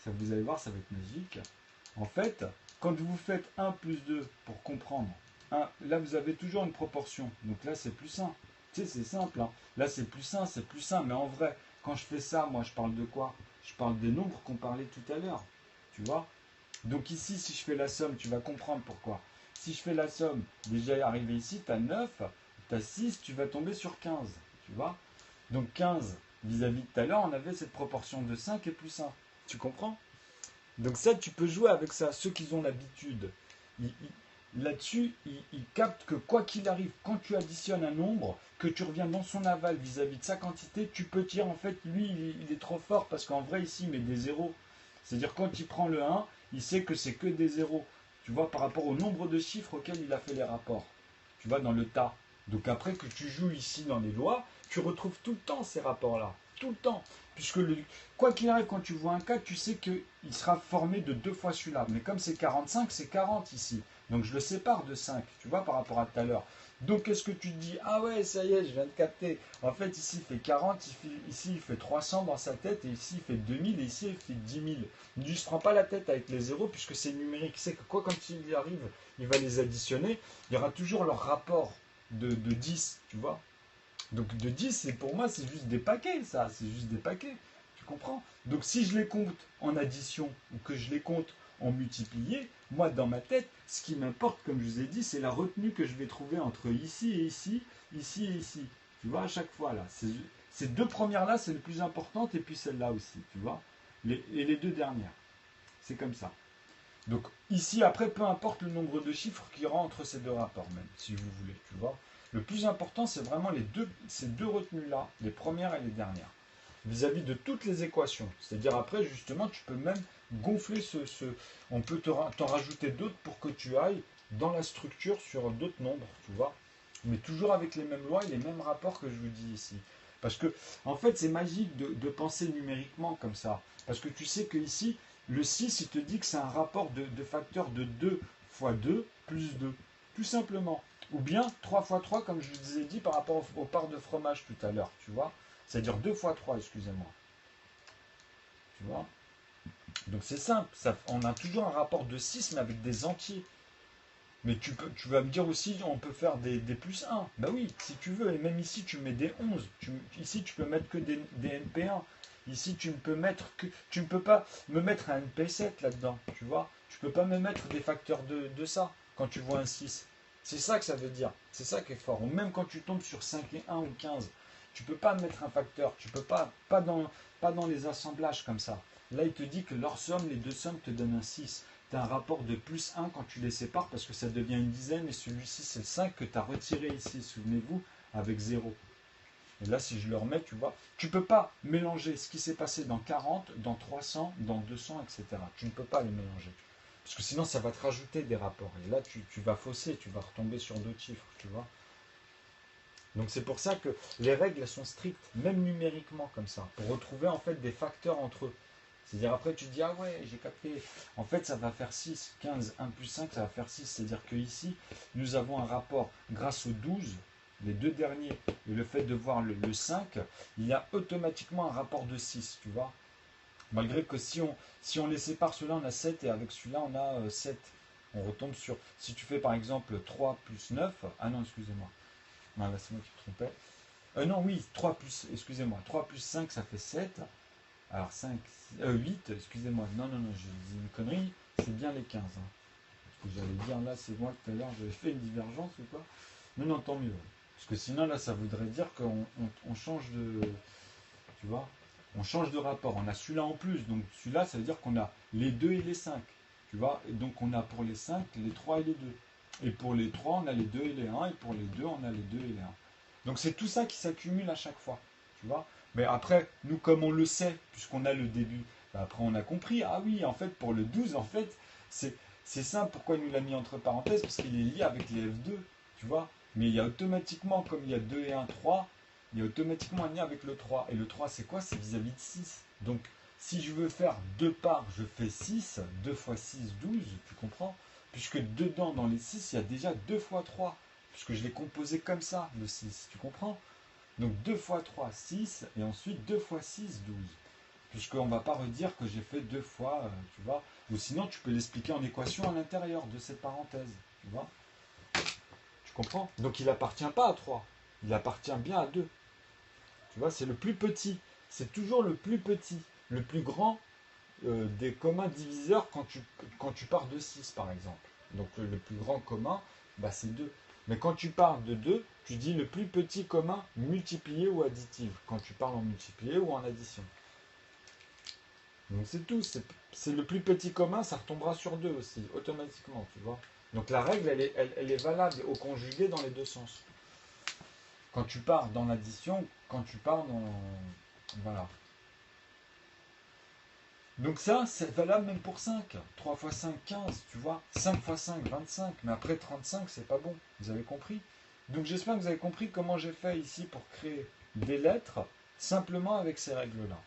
Ça, vous allez voir, ça va être magique. En fait, quand vous faites 1 plus 2 pour comprendre, là, vous avez toujours une proportion. Donc là, c'est plus 1. Tu sais, c'est simple. Hein. Là, c'est plus 1, c'est plus 1. Mais en vrai, quand je fais ça, moi, je parle de quoi? Je parle des nombres qu'on parlait tout à l'heure. Tu vois? Donc ici, si je fais la somme, tu vas comprendre pourquoi. Si je fais la somme, déjà arrivé ici, tu as 9, tu as 6, tu vas tomber sur 15. Tu vois? Donc 15, vis-à-vis de tout à l'heure, on avait cette proportion de 5 et plus 1. Tu comprends? Donc ça, tu peux jouer avec ça. Ceux qui ont l'habitude, là-dessus, ils captent que quoi qu'il arrive, quand tu additionnes un nombre, que tu reviens dans son aval vis-à-vis de sa quantité, tu peux dire, en fait, lui, il est trop fort, parce qu'en vrai, ici, il met des zéros. C'est-à-dire, quand il prend le 1, il sait que c'est que des zéros. Tu vois, par rapport au nombre de chiffres auxquels il a fait les rapports. Tu vois, dans le tas. Donc après que tu joues ici dans les lois, tu retrouves tout le temps ces rapports-là. Tout le temps. Puisque quoi qu'il arrive, quand tu vois un 4, tu sais qu'il sera formé de 2 fois celui-là. Mais comme c'est 45, c'est 40 ici. Donc je le sépare de 5, tu vois, par rapport à tout à l'heure. Donc qu'est-ce que tu te dis? Ah ouais, ça y est, je viens de capter. En fait, ici il fait 40, ici il fait 300 dans sa tête, et ici il fait 2000, et ici il fait 10 000. Il ne se prend pas la tête avec les zéros, puisque c'est numérique. Il sait que quoi, quand il y arrive, il va les additionner. Il y aura toujours leur rapport de 10, tu vois. Donc de 10, pour moi, c'est juste des paquets, ça. C'est juste des paquets. Tu comprends? Donc si je les compte en addition ou que je les compte en multiplié, moi, dans ma tête, ce qui m'importe, comme je vous ai dit, c'est la retenue que je vais trouver entre ici et ici, ici et ici. Tu vois, à chaque fois, là. Ces deux premières-là, c'est les plus importantes, et puis celle-là aussi, tu vois. Et les deux dernières. C'est comme ça. Donc ici, après, peu importe le nombre de chiffres qui rentrent entre ces deux rapports, même, si vous voulez, tu vois. Le plus important, c'est vraiment ces deux retenues-là, les premières et les dernières, vis-à-vis de toutes les équations. C'est-à-dire après, justement, tu peux même gonfler on peut t'en rajouter d'autres pour que tu ailles dans la structure sur d'autres nombres, tu vois. Mais toujours avec les mêmes lois et les mêmes rapports que je vous dis ici. Parce que, en fait, c'est magique de penser numériquement comme ça. Parce que tu sais que ici, le 6, il te dit que c'est un rapport de facteur de 2 fois 2 plus 2. Tout simplement. Ou bien 3 fois 3, comme je vous ai dit, par rapport aux parts de fromage tout à l'heure, tu vois. C'est-à-dire 2 fois 3, excusez-moi. Tu vois. Donc c'est simple. On a toujours un rapport de 6, mais avec des entiers. Mais tu vas me dire aussi, on peut faire des plus 1. Bah oui, si tu veux. Et même ici, tu mets des 11. Ici, tu peux mettre que des NP1. Ici, tu ne peux pas me mettre un NP7 là-dedans. Tu vois. Tu peux pas me mettre des facteurs de ça quand tu vois un 6. C'est ça que ça veut dire. C'est ça qui est fort. Ou même quand tu tombes sur 5 et 1 ou 15, tu peux pas mettre un facteur. Tu peux pas dans les assemblages comme ça. Là, il te dit que leur somme, les deux sommes te donnent un 6. Tu as un rapport de plus 1 quand tu les sépares parce que ça devient une dizaine et celui-ci c'est le 5 que tu as retiré ici, souvenez-vous, avec 0. Et là si je le remets, tu vois, tu ne peux pas mélanger ce qui s'est passé dans 40, dans 300, dans 200, etc. Tu ne peux pas les mélanger. Parce que sinon ça va te rajouter des rapports. Et là tu vas fausser, tu vas retomber sur d'autres chiffres, tu vois. Donc c'est pour ça que les règles elles sont strictes, même numériquement comme ça, pour retrouver en fait des facteurs entre eux. C'est-à-dire après tu te dis, ah ouais, j'ai capté. En fait, ça va faire 6, 15, 1 plus 5, ça va faire 6. C'est-à-dire que ici, nous avons un rapport grâce aux 12, les deux derniers, et le fait de voir le 5, il y a automatiquement un rapport de 6, tu vois. Malgré que si on les sépare, celui-là on a 7 et avec celui-là on a 7. On retombe sur, si tu fais par exemple 3 plus 9, ah non, excusez-moi. Non, là c'est moi qui me trompais. Non, oui, 3 plus, excusez-moi, 3 plus 5 ça fait 7. Alors 5, 8, excusez-moi, non, j'ai dit une connerie, c'est bien les 15. Hein. Parce que j'allais dire là, c'est moi tout à l'heure, j'avais fait une divergence ou quoi. Non, tant mieux. Parce que sinon là, ça voudrait dire qu'on change de. Tu vois, on change de rapport. On a celui-là en plus. Donc celui-là, ça veut dire qu'on a les 2 et les 5. Tu vois, et donc on a pour les 5, les 3 et les 2. Et pour les 3, on a les 2 et les 1. Et pour les 2, on a les 2 et les 1. Donc c'est tout ça qui s'accumule à chaque fois. Tu vois. Mais après, nous, comme on le sait, puisqu'on a le début, bah après on a compris, ah oui, en fait, pour le 12, en fait, c'est simple, pourquoi il nous l'a mis entre parenthèses, parce qu'il est lié avec les F2, tu vois. Mais il y a automatiquement, comme il y a 2 et 1, 3, il y a automatiquement un lien avec le 3. Et le 3, c'est quoi? C'est vis-à-vis de 6. Donc, si je veux faire deux parts, je fais 6, 2 fois 6, 12, tu comprends? Puisque dedans, dans les 6, il y a déjà 2 fois 3, puisque je l'ai composé comme ça, le 6, tu comprends? Donc 2 fois 3, 6, et ensuite 2 fois 6, 12. Puisqu'on ne va pas redire que j'ai fait 2 fois, tu vois. Ou sinon, tu peux l'expliquer en équation à l'intérieur de cette parenthèse, tu vois. Tu comprends? Donc il n'appartient pas à 3, il appartient bien à 2. Tu vois, c'est le plus petit. C'est toujours le plus petit. Le plus grand des communs diviseurs quand tu pars de 6, par exemple. Donc le plus grand commun, bah, c'est 2. Mais quand tu pars de 2, tu dis le plus petit commun multiplié ou additif. Quand tu parles en multiplié ou en addition. Donc c'est tout. C'est le plus petit commun, ça retombera sur 2 aussi, automatiquement, tu vois. Donc la règle, elle est valable au conjugué dans les deux sens. Quand tu pars dans l'addition, quand tu pars dans... Voilà. Donc ça, c'est valable même pour 5. 3 fois 5, 15, tu vois. 5 fois 5, 25. Mais après 35, c'est pas bon. Vous avez compris? Donc j'espère que vous avez compris comment j'ai fait ici pour créer des lettres simplement avec ces règles-là.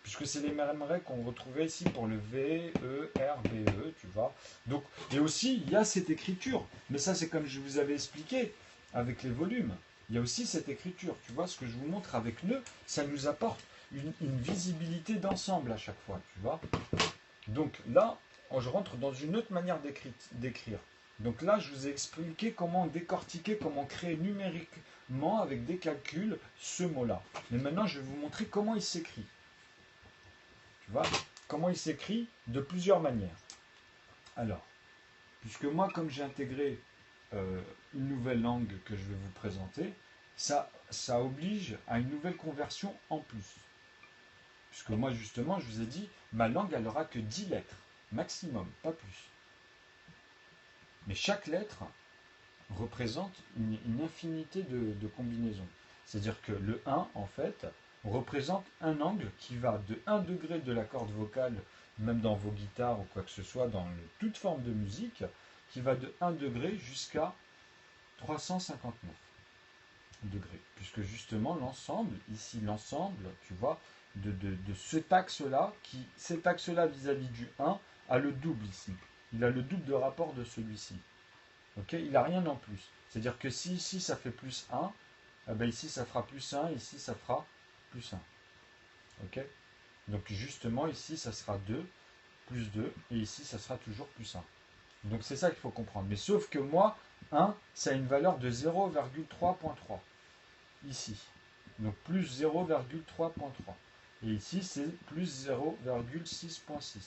Puisque c'est les mêmes règles qu'on retrouvait ici pour le V, E, R, B, E, tu vois. Donc, et aussi, il y a cette écriture. Mais ça, c'est comme je vous avais expliqué avec les volumes. Il y a aussi cette écriture. Tu vois, ce que je vous montre avec nœud, ça nous apporte une visibilité d'ensemble à chaque fois, tu vois. Donc là, je rentre dans une autre manière d'écrire. Donc là, je vous ai expliqué comment décortiquer, comment créer numériquement avec des calculs ce mot-là. Mais maintenant, je vais vous montrer comment il s'écrit. Tu vois, comment il s'écrit de plusieurs manières. Alors, puisque moi, comme j'ai intégré une nouvelle langue que je vais vous présenter, ça oblige à une nouvelle conversion en plus. Puisque moi, justement, je vous ai dit, ma langue, elle n'aura que 10 lettres, maximum, pas plus. Mais chaque lettre représente une infinité de combinaisons. C'est-à-dire que le 1, en fait, représente un angle qui va de 1 degré de la corde vocale, même dans vos guitares ou quoi que ce soit, dans toute forme de musique, qui va de 1 degré jusqu'à 359 degrés. Puisque justement, l'ensemble, ici, l'ensemble, tu vois, de cet axe-là, cet axe-là vis-à-vis du 1, a le double ici. Il a le double de rapport de celui-ci. Ok, il n'a rien en plus. C'est-à-dire que si ici ça fait plus 1, eh ben ici ça fera plus 1, ici ça fera plus 1. Ok. Donc justement ici ça sera 2, plus 2, et ici ça sera toujours plus 1. Donc c'est ça qu'il faut comprendre. Mais sauf que moi, 1, ça a une valeur de 0,3.3. Ici. Donc plus 0,3.3. Et ici c'est plus 0,6.6.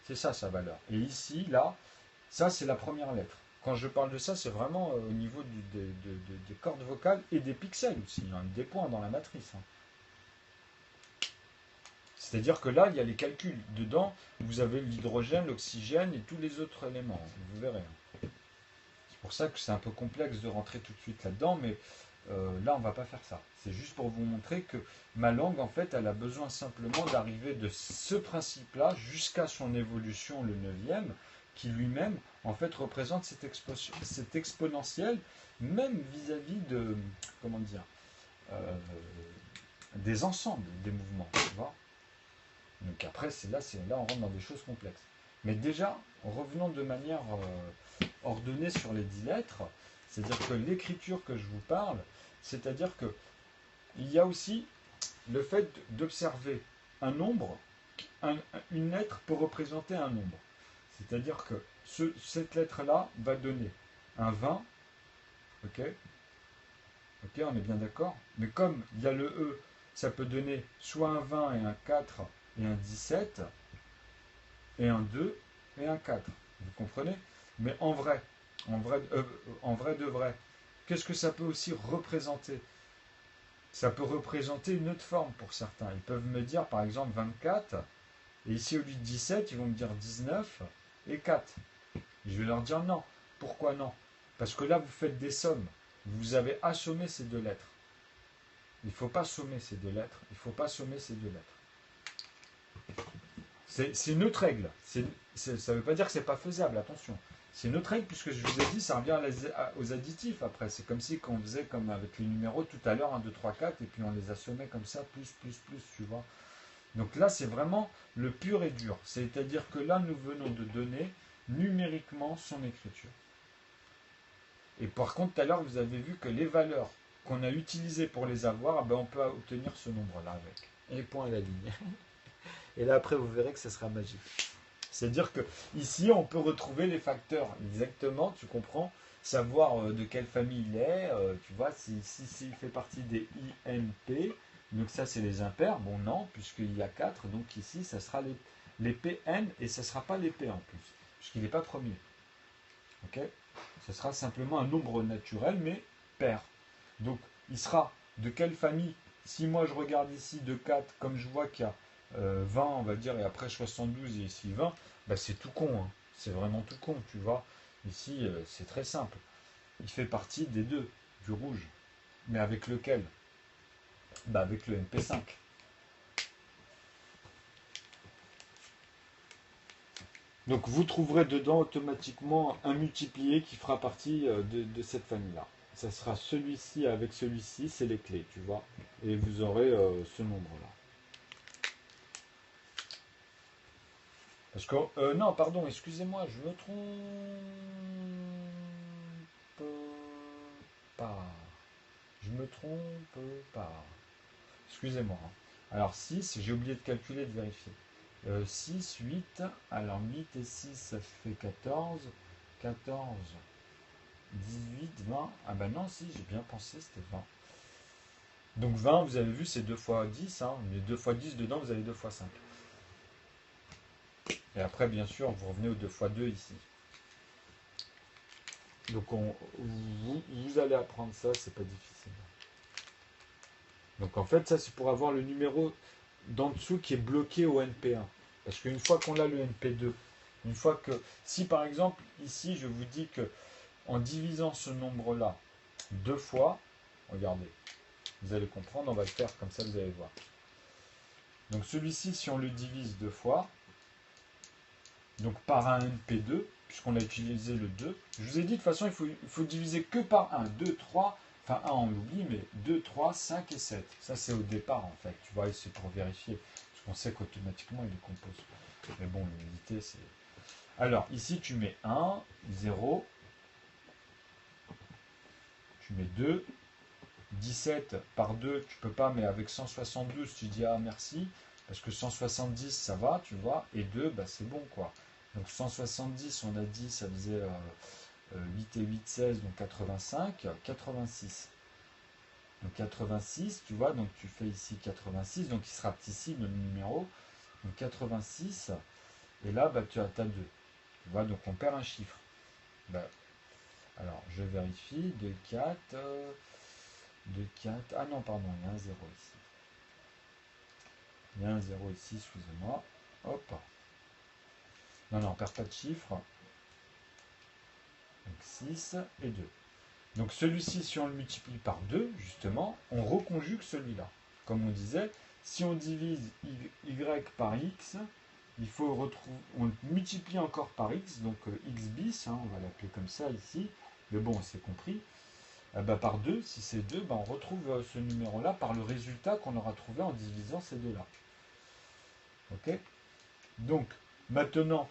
C'est ça sa valeur. Et ici, là, ça c'est la première lettre. Quand je parle de ça, c'est vraiment au niveau des cordes vocales et des pixels aussi, hein, des points dans la matrice. Hein. C'est-à-dire que là, il y a les calculs. Dedans, vous avez l'hydrogène, l'oxygène et tous les autres éléments. Vous verrez. Hein. C'est pour ça que c'est un peu complexe de rentrer tout de suite là-dedans, mais là, on ne va pas faire ça. C'est juste pour vous montrer que ma langue, en fait, elle a besoin simplement d'arriver de ce principe-là jusqu'à son évolution, le neuvième, qui lui-même, en fait, représente cette exponentielle, même vis-à-vis de, comment dire, euh, des ensembles des mouvements. Tu vois. Donc après, là, on rentre dans des choses complexes. Mais déjà, revenons de manière ordonnée sur les 10 lettres, c'est-à-dire que l'écriture que je vous parle, c'est-à-dire que il y a aussi le fait d'observer un nombre, une lettre peut représenter un nombre. C'est-à-dire que cette lettre-là va donner un 20, ok. Ok, on est bien d'accord. Mais comme il y a le E, ça peut donner soit un 20 et un 4 et un 17, et un 2 et un 4. Vous comprenez? Mais en vrai de vrai, qu'est-ce que ça peut aussi représenter? Ça peut représenter une autre forme pour certains. Ils peuvent me dire par exemple 24, et ici au lieu de 17, ils vont me dire 19 et 4. Je vais leur dire non. Pourquoi non? Parce que là, vous faites des sommes. Vous avez assommé ces deux lettres. Il ne faut pas sommer ces deux lettres. Il ne faut pas sommer ces deux lettres. C'est une autre règle. Ça ne veut pas dire que c'est pas faisable, attention. C'est une autre règle, puisque je vous ai dit, ça revient aux additifs après. C'est comme si on faisait comme avec les numéros tout à l'heure, 1, 2, 3, 4, et puis on les assommait comme ça, plus, tu vois. Donc là, c'est vraiment le pur et dur. C'est-à-dire que là, nous venons de donner numériquement son écriture. Et par contre, tout à l'heure, vous avez vu que les valeurs qu'on a utilisées pour les avoir, ben, on peut obtenir ce nombre-là avec. Et point à la ligne. Et là, après, vous verrez que ce sera magique. C'est-à-dire que ici, on peut retrouver les facteurs exactement, tu comprends, savoir de quelle famille il est, tu vois, s'il fait partie des INP, donc ça, c'est les impairs. Bon, non, puisqu'il y a 4, donc ici, ça sera les PN, et ça ne sera pas les P en plus, puisqu'il n'est pas premier. Ok? Ce sera simplement un nombre naturel, mais pair. Donc, il sera de quelle famille? Si moi je regarde ici de 4, comme je vois qu'il y a 20, on va dire, et après 72 et ici 20, bah c'est tout con. Hein. C'est vraiment tout con, tu vois. Ici, c'est très simple. Il fait partie des deux, du rouge. Mais avec lequel? Bah avec le MP5. Donc vous trouverez dedans automatiquement un multiplié qui fera partie de cette famille-là. Ça sera celui-ci avec celui-ci, c'est les clés, tu vois. Et vous aurez ce nombre-là. Parce que, non, pardon, excusez-moi, je me trompe pas. Je me trompe pas. Excusez-moi. Hein. Alors 6, j'ai oublié de calculer, de vérifier. 6, 8, alors 8 et 6, ça fait 14. 14, 18, 20. Ah ben non, si, j'ai bien pensé, c'était 20. Donc 20, vous avez vu, c'est 2 fois 10. Hein, mais 2 fois 10, dedans, vous avez 2 fois 5. Et après, bien sûr, vous revenez au 2 fois 2 ici. Donc vous allez apprendre ça, c'est pas difficile. Donc en fait, ça c'est pour avoir le numéro d'en dessous qui est bloqué au NP1. Parce qu'une fois qu'on a le NP2, une fois que, si par exemple ici je vous dis que en divisant ce nombre-là 2 fois, regardez, vous allez comprendre, on va le faire comme ça, vous allez voir. Donc celui-ci, si on le divise 2 fois, donc par un NP2, puisqu'on a utilisé le 2, je vous ai dit de toute façon, il faut diviser que par 1, 2, 3, enfin 1 on l'oublie, mais 2, 3, 5 et 7. Ça c'est au départ en fait, tu vois, c'est pour vérifier, parce qu'on sait qu'automatiquement il les compose. Mais bon, l'unité c'est... Alors ici tu mets 1, 0, tu mets 2, 17 par 2, tu peux pas, mais avec 172, tu dis ah merci, parce que 170 ça va, tu vois, et 2, bah, c'est bon quoi. Donc 170, on a dit, ça faisait 8 et 8, 16, donc 85, 86. Donc 86, tu vois, donc tu fais ici 86, donc il sera ici le numéro, donc 86, et là, bah, tu as ta 2. Tu vois, donc on perd un chiffre. Bah, alors, je vérifie, 2, 4, 2, 4, ah non, pardon, il y a un 0 ici. Il y a un 0 ici, excusez-moi. Hop. Non, non, on perd pas de chiffre. Donc 6 et 2. Donc celui-ci, si on le multiplie par 2, justement, on reconjugue celui-là. Comme on disait, si on divise y par x, il faut retrouver, on le multiplie encore par x, donc x bis, hein, on va l'appeler comme ça ici, mais bon, c'est compris. Bah, par 2, si c'est 2, bah, on retrouve ce numéro-là par le résultat qu'on aura trouvé en divisant ces deux-là. Ok? Donc, maintenant,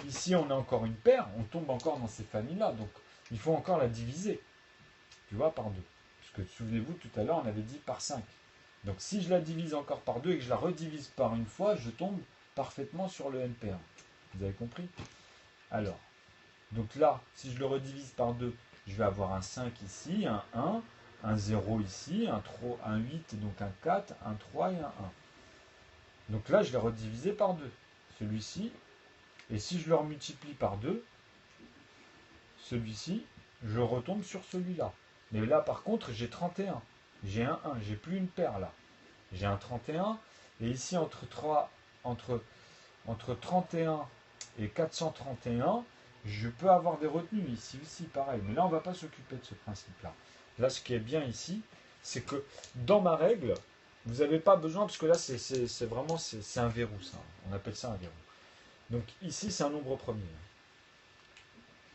ici on a encore une paire, on tombe encore dans ces familles-là, donc il faut encore la diviser, tu vois, par 2. Parce que souvenez-vous, tout à l'heure, on avait dit par 5. Donc si je la divise encore par 2 et que je la redivise par une fois, je tombe parfaitement sur le NP1. Vous avez compris? Alors, donc là, si je le redivise par 2, je vais avoir un 5 ici, un 1, un 0 ici, un 8, donc un 4, un 3 et un 1. Donc là, je l'ai redivisé par 2. Celui-ci, et si je le multiplie par 2, celui-ci, je retombe sur celui-là. Mais là, par contre, j'ai 31. J'ai un 1, j'ai plus une paire là. J'ai un 31, et ici, entre 31 et 431, je peux avoir des retenues ici aussi, pareil. Mais là, on ne va pas s'occuper de ce principe-là. Là, ce qui est bien ici, c'est que dans ma règle, vous n'avez pas besoin, parce que là, c'est vraiment c'est un verrou, ça. On appelle ça un verrou. Donc ici, c'est un nombre premier.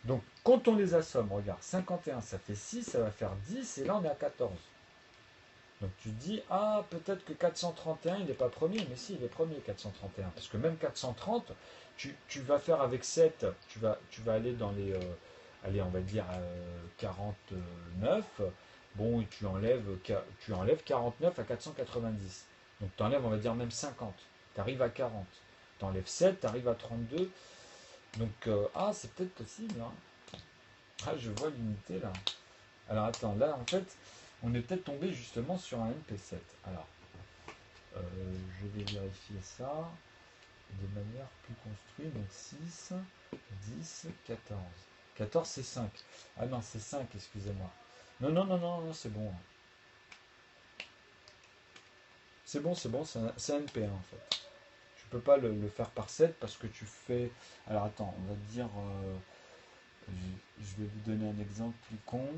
Donc, quand on les assomme, regarde, 51, ça fait 6, ça va faire 10, et là, on est à 14. Donc tu dis, ah, peut-être que 431, il n'est pas premier, mais si, il est premier, 431. Parce que même 430, tu vas faire avec 7, tu vas aller dans les, allez, on va dire 49. Bon, et tu enlèves 49 à 490. Donc tu enlèves, on va dire même 50. Tu arrives à 40. Tu enlèves 7, tu arrives à 32. Donc, ah, c'est peut-être possible. Hein. Ah, je vois l'unité là. Alors attends, là, en fait, on est peut-être tombé justement sur un NP7. Alors, je vais vérifier ça de manière plus construite. Donc 6, 10, 14. 14, c'est 5. Ah non, c'est 5, excusez-moi. Non, non, non, non, non, c'est bon. C'est bon, c'est bon, c'est un NP1 en fait. Tu peux pas le faire par 7 parce que tu fais... Alors attends, on va dire... je vais vous donner un exemple plus con.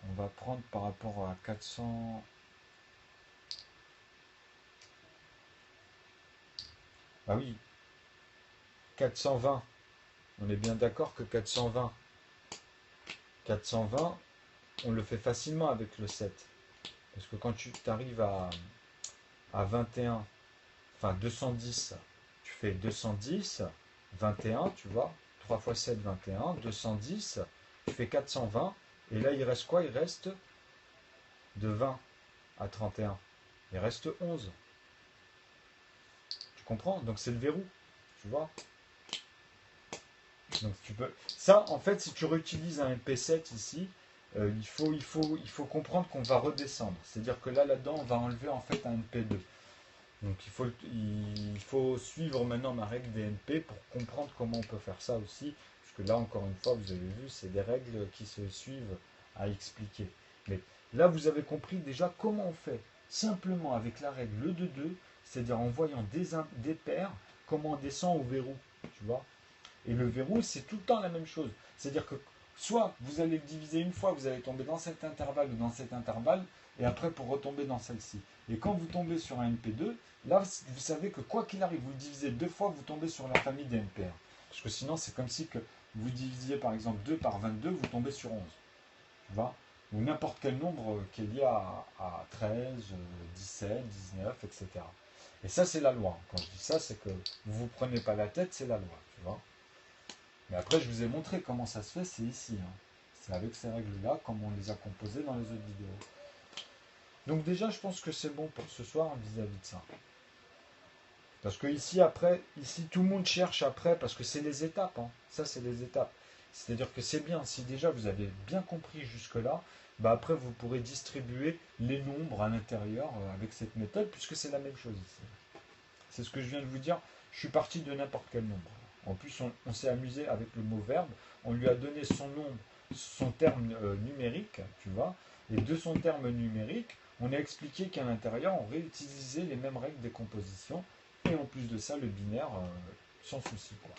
On va prendre par rapport à 400... Ah oui, 420. On est bien d'accord que 420, on le fait facilement avec le 7. Parce que quand tu arrives à 21, enfin 210, tu fais 210, 21, tu vois, 3 fois 7, 21, 210, tu fais 420, et là il reste quoi? Il reste de 20 à 31. Il reste 11. Tu comprends? Donc c'est le verrou, tu vois. Donc tu peux. Ça, en fait, si tu réutilises un MP7 ici, il faut comprendre qu'on va redescendre. C'est-à-dire que là-dedans, on va enlever en fait un NP2. Donc il faut suivre maintenant ma règle des NP pour comprendre comment on peut faire ça aussi. Parce que là, encore une fois, vous avez vu, c'est des règles qui se suivent à expliquer. Mais là, vous avez compris déjà comment on fait. Simplement avec la règle de 2, c'est-à-dire en voyant des paires, comment on descend au verrou. Tu vois? Et le verrou, c'est tout le temps la même chose. C'est-à-dire que soit vous allez le diviser une fois, vous allez tomber dans cet intervalle ou dans cet intervalle, et après pour retomber dans celle-ci. Et quand vous tombez sur un NP2, là, vous savez que quoi qu'il arrive, vous le divisez deux fois, vous tombez sur la famille des NP1. Parce que sinon, c'est comme si que vous divisiez par exemple 2 par 22, vous tombez sur 11. Tu vois? Ou n'importe quel nombre qui est lié à 13, 17, 19, etc. Et ça, c'est la loi. Quand je dis ça, c'est que vous ne vous prenez pas la tête, c'est la loi. Tu vois? Mais après, je vous ai montré comment ça se fait, c'est ici. Hein. C'est avec ces règles-là, comme on les a composées dans les autres vidéos. Donc déjà, je pense que c'est bon pour ce soir vis-à-vis de ça. Parce que ici, après, ici, tout le monde cherche après, parce que c'est les étapes. Hein. Ça, c'est les étapes. C'est-à-dire que c'est bien, si déjà vous avez bien compris jusque-là, bah après, vous pourrez distribuer les nombres à l'intérieur avec cette méthode, puisque c'est la même chose ici. C'est ce que je viens de vous dire. Je suis parti de n'importe quel nombre. En plus, on s'est amusé avec le mot verbe. On lui a donné son nombre, son terme numérique, tu vois. Et de son terme numérique, on a expliqué qu'à l'intérieur, on réutilisait les mêmes règles des compositions. Et en plus de ça, le binaire, sans souci, quoi.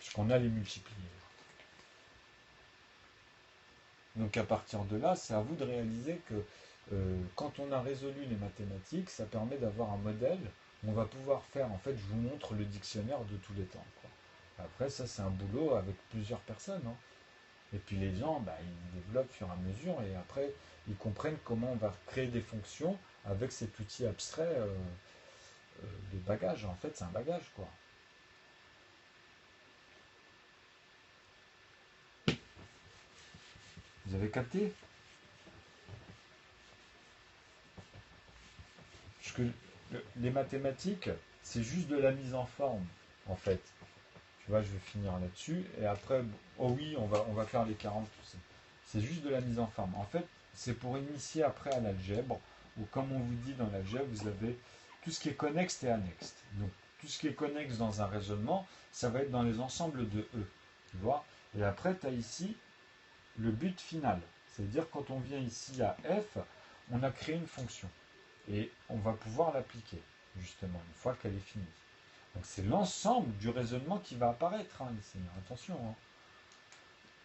Puisqu'on a les multipliés. Donc à partir de là, c'est à vous de réaliser que quand on a résolu les mathématiques, ça permet d'avoir un modèle où on va pouvoir faire, en fait, je vous montre le dictionnaire de tous les temps, quoi. Après, ça, c'est un boulot avec plusieurs personnes. Hein. Et puis les gens, bah, ils développent au fur et à mesure et après, ils comprennent comment on va créer des fonctions avec cet outil abstrait de bagage. En fait, c'est un bagage, quoi. Vous avez capté? Parce que les mathématiques, c'est juste de la mise en forme, en fait. Tu vois, je vais finir là-dessus. Et après, oh oui, on va faire les 40. C'est juste de la mise en forme. En fait, c'est pour initier après à l'algèbre, où comme on vous dit dans l'algèbre, vous avez tout ce qui est connexe et annexe. Donc, tout ce qui est connexe dans un raisonnement, ça va être dans les ensembles de E. Tu vois? Et après, tu as ici le but final. C'est-à-dire, quand on vient ici à F, on a créé une fonction. Et on va pouvoir l'appliquer, justement, une fois qu'elle est finie. Donc c'est l'ensemble du raisonnement qui va apparaître hein, ici. Attention. Hein.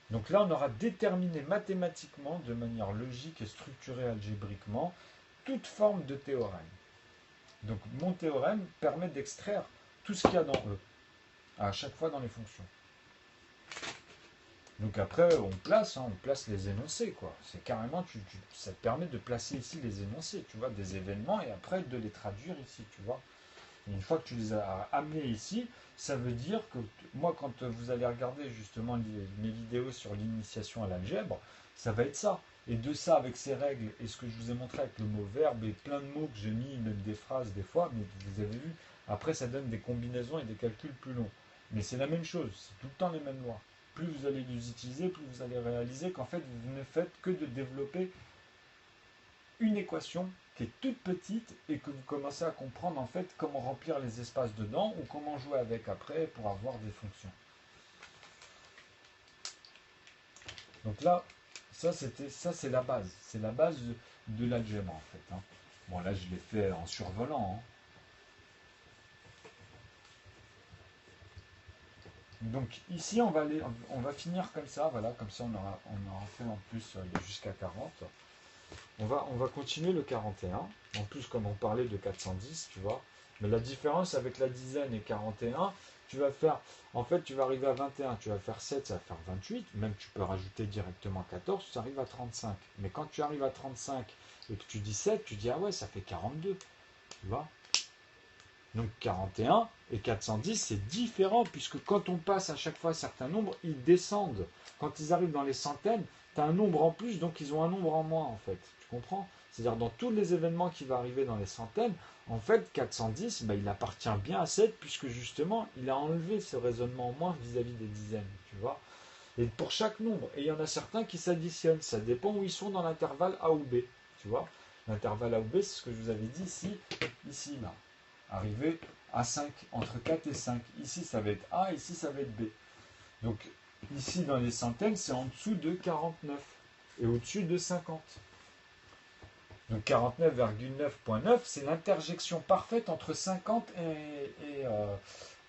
Donc là, on aura déterminé mathématiquement, de manière logique et structurée algébriquement, toute forme de théorème. Donc mon théorème permet d'extraire tout ce qu'il y a dans E, à chaque fois dans les fonctions. Donc après, on place les énoncés, quoi. C'est carrément, ça te permet de placer ici les énoncés, tu vois, des événements, et après de les traduire ici, tu vois. Et une fois que tu les as amenés ici, ça veut dire que moi, quand vous allez regarder justement mes vidéos sur l'initiation à l'algèbre, ça va être ça. Et de ça, avec ces règles, et ce que je vous ai montré avec le mot verbe, et plein de mots que j'ai mis, même des phrases des fois, mais vous avez vu, après ça donne des combinaisons et des calculs plus longs. Mais c'est la même chose, c'est tout le temps les mêmes lois. Plus vous allez les utiliser, plus vous allez réaliser qu'en fait, vous ne faites que de développer une équation qui est toute petite et que vous commencez à comprendre en fait comment remplir les espaces dedans ou comment jouer avec après pour avoir des fonctions. Donc là, ça c'est la base. C'est la base de l'algèbre en fait. Hein. Bon là je l'ai fait en survolant. Hein. Donc ici on va finir comme ça, voilà, comme ça on aura fait en plus jusqu'à 40. On va continuer le 41. En plus, comme on parlait de 410, tu vois. Mais la différence avec la dizaine et 41, tu vas faire. En fait, tu vas arriver à 21, tu vas faire 7, ça va faire 28. Même tu peux rajouter directement 14, tu arrives à 35. Mais quand tu arrives à 35 et que tu dis 7, tu dis ah ouais, ça fait 42. Tu vois. Donc 41 et 410, c'est différent, puisque quand on passe à chaque fois certains nombres, ils descendent. Quand ils arrivent dans les centaines, tu as un nombre en plus, donc ils ont un nombre en moins, en fait. Tu comprends? C'est-à-dire, dans tous les événements qui vont arriver dans les centaines, en fait, 410, il appartient bien à 7, puisque justement, il a enlevé ce raisonnement en moins vis-à-vis des dizaines, tu vois? Et pour chaque nombre, et il y en a certains qui s'additionnent, ça dépend où ils sont dans l'intervalle A ou B, tu vois? L'intervalle A ou B, c'est ce que je vous avais dit ici, là. Arriver à 5, entre 4 et 5. Ici, ça va être A, ici, ça va être B. Donc, ici, dans les centaines, c'est en dessous de 49 et au-dessus de 50. Donc, 49,9.9, c'est l'interjection parfaite entre 50 et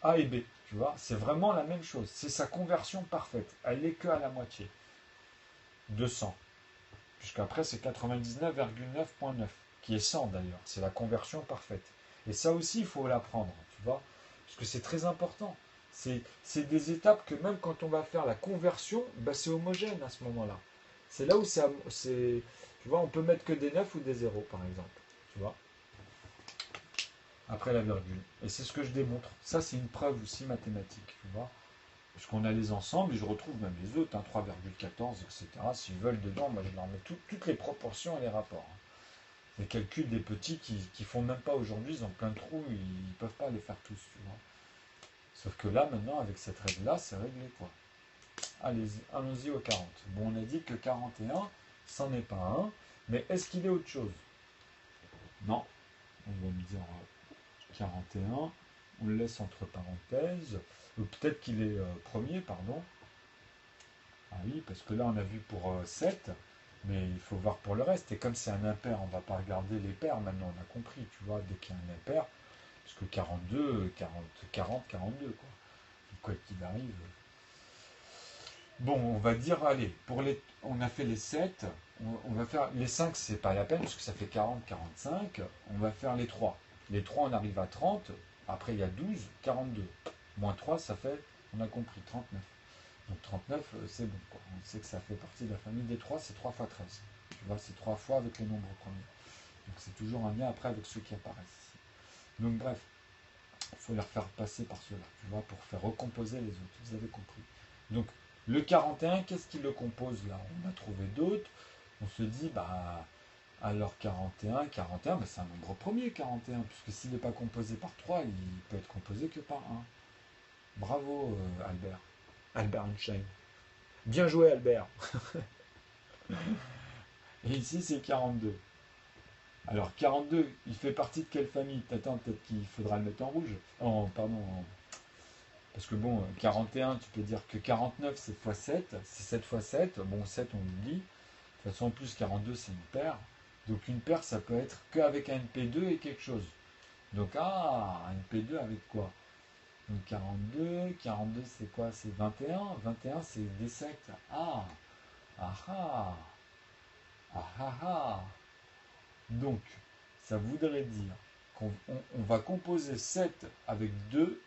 A et B. Tu vois, c'est vraiment la même chose. C'est sa conversion parfaite. Elle n'est que à la moitié de 100. Puisqu'après, c'est 99,9.9, qui est 100 d'ailleurs. C'est la conversion parfaite. Et ça aussi, il faut l'apprendre, tu vois. Parce que c'est très important. C'est des étapes que même quand on va faire la conversion, bah, c'est homogène à ce moment-là. C'est là où tu vois, on peut mettre que des 9 ou des zéros, par exemple. Tu vois, après la virgule. Et c'est ce que je démontre. Ça, c'est une preuve aussi mathématique, tu vois. Puisqu'on a les ensembles, et je retrouve même les autres, hein, 3,14, etc. S'ils veulent dedans, moi je leur mets toutes les proportions et les rapports. Hein. Les calculs des petits qui font même pas aujourd'hui, ils ont plein de trous, ils ne peuvent pas les faire tous, tu vois. Sauf que là, maintenant, avec cette règle-là, c'est réglé, quoi. Allez-y, allons-y au 40. Bon, on a dit que 41, c'en est pas un, mais est-ce qu'il est autre chose? Non. On va me dire 41, on le laisse entre parenthèses, ou peut-être qu'il est premier, pardon. Ah oui, parce que là, on a vu pour 7, mais il faut voir pour le reste. Et comme c'est un impair, on ne va pas regarder les pairs maintenant, on a compris, tu vois, dès qu'il y a un impair, parce que 42, 40, 42, quoi. Quoi qu'il arrive. Bon, on va dire, allez, on a fait les 7, on va faire les 5, c'est pas la peine, parce que ça fait 40, 45. On va faire les 3. Les 3, on arrive à 30. Après, il y a 12, 42. Moins 3, ça fait, on a compris, 39. Donc 39, c'est bon, quoi. On sait que ça fait partie de la famille des 3, c'est 3 fois 13. Tu vois, c'est 3 fois avec les nombres premiers. Donc c'est toujours un lien après avec ceux qui apparaissent ici. Donc bref, il faut les refaire passer par cela, tu vois, pour faire recomposer les autres. Vous avez compris. Donc le 41, qu'est-ce qui le compose là? On a trouvé d'autres. On se dit, bah, alors 41, bah, c'est un nombre premier, 41, puisque s'il n'est pas composé par 3, il peut être composé que par 1. Bravo, Albert. Albert Einstein. Bien joué, Albert. Et ici, c'est 42. Alors, 42, il fait partie de quelle famille? Attends, peut-être qu'il faudra le mettre en rouge. Pardon. Parce que bon, 41, tu peux dire que 49, c'est fois 7. C'est 7 fois 7. Bon, 7, on l'oublie. De toute façon, en plus, 42, c'est une paire. Donc, une paire, ça peut être qu'avec un NP2 et quelque chose. Donc, un NP2 avec quoi? Donc, 42, c'est quoi? C'est 21. 21, c'est des 7. Ah, ah, ah, ah, ah, ah. Donc, ça voudrait dire qu'on va composer 7 avec 2,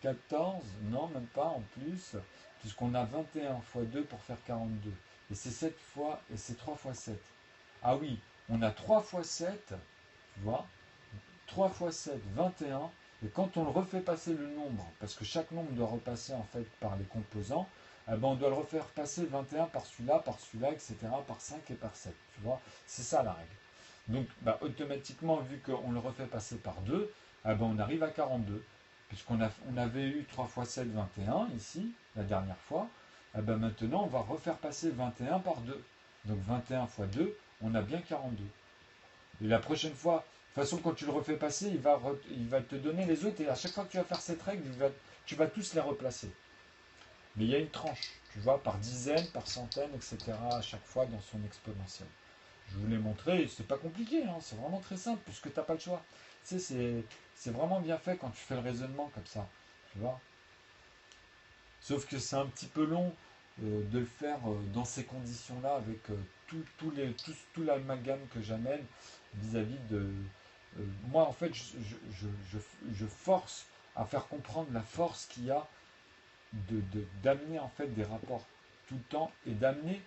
14, non, même pas en plus, puisqu'on a 21 fois 2 pour faire 42. Et c'est 7 fois, et c'est 3 fois 7. Ah oui, on a 3 fois 7, tu vois, 3 fois 7, 21. Et quand on le refait passer le nombre, parce que chaque nombre doit repasser en fait par les composants, eh ben on doit le refaire passer 21 par celui-là, etc., par 5 et par 7. Tu vois, c'est ça la règle. Donc, bah, automatiquement, vu qu'on le refait passer par 2, eh ben, on arrive à 42. On avait eu 3 fois 7, 21 ici, la dernière fois. Eh ben, maintenant, on va refaire passer 21 par 2. Donc 21 fois 2, on a bien 42. Et la prochaine fois, de toute façon, quand tu le refais passer, il va te donner les autres. Et à chaque fois que tu vas faire cette règle, tu vas tous les replacer. Mais il y a une tranche, tu vois, par dizaines, par centaines, etc. à chaque fois dans son exponentielle. Je vous l'ai montré, c'est pas compliqué, hein, c'est vraiment très simple, puisque tu n'as pas le choix. Tu sais, c'est vraiment bien fait quand tu fais le raisonnement comme ça, tu vois. Sauf que c'est un petit peu long de le faire dans ces conditions-là, avec tout l'amalgame que j'amène vis-à-vis de... moi, en fait, je force à faire comprendre la force qu'il y a d'amener en fait des rapports tout le temps et d'amener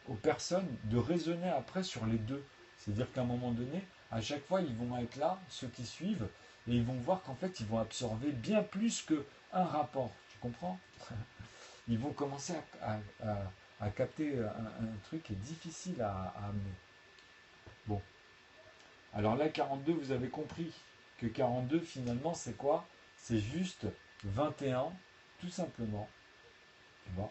aux personnes de raisonner après sur les deux. C'est-à-dire qu'à un moment donné, à chaque fois, ils vont être là, ceux qui suivent, et ils vont voir qu'en fait, ils vont absorber bien plus qu'un rapport. Tu comprends? Ils vont commencer à capter un truc qui est difficile à amener. Bon. Alors là, 42, vous avez compris que 42, finalement, c'est quoi? C'est juste 21, tout simplement. Tu vois,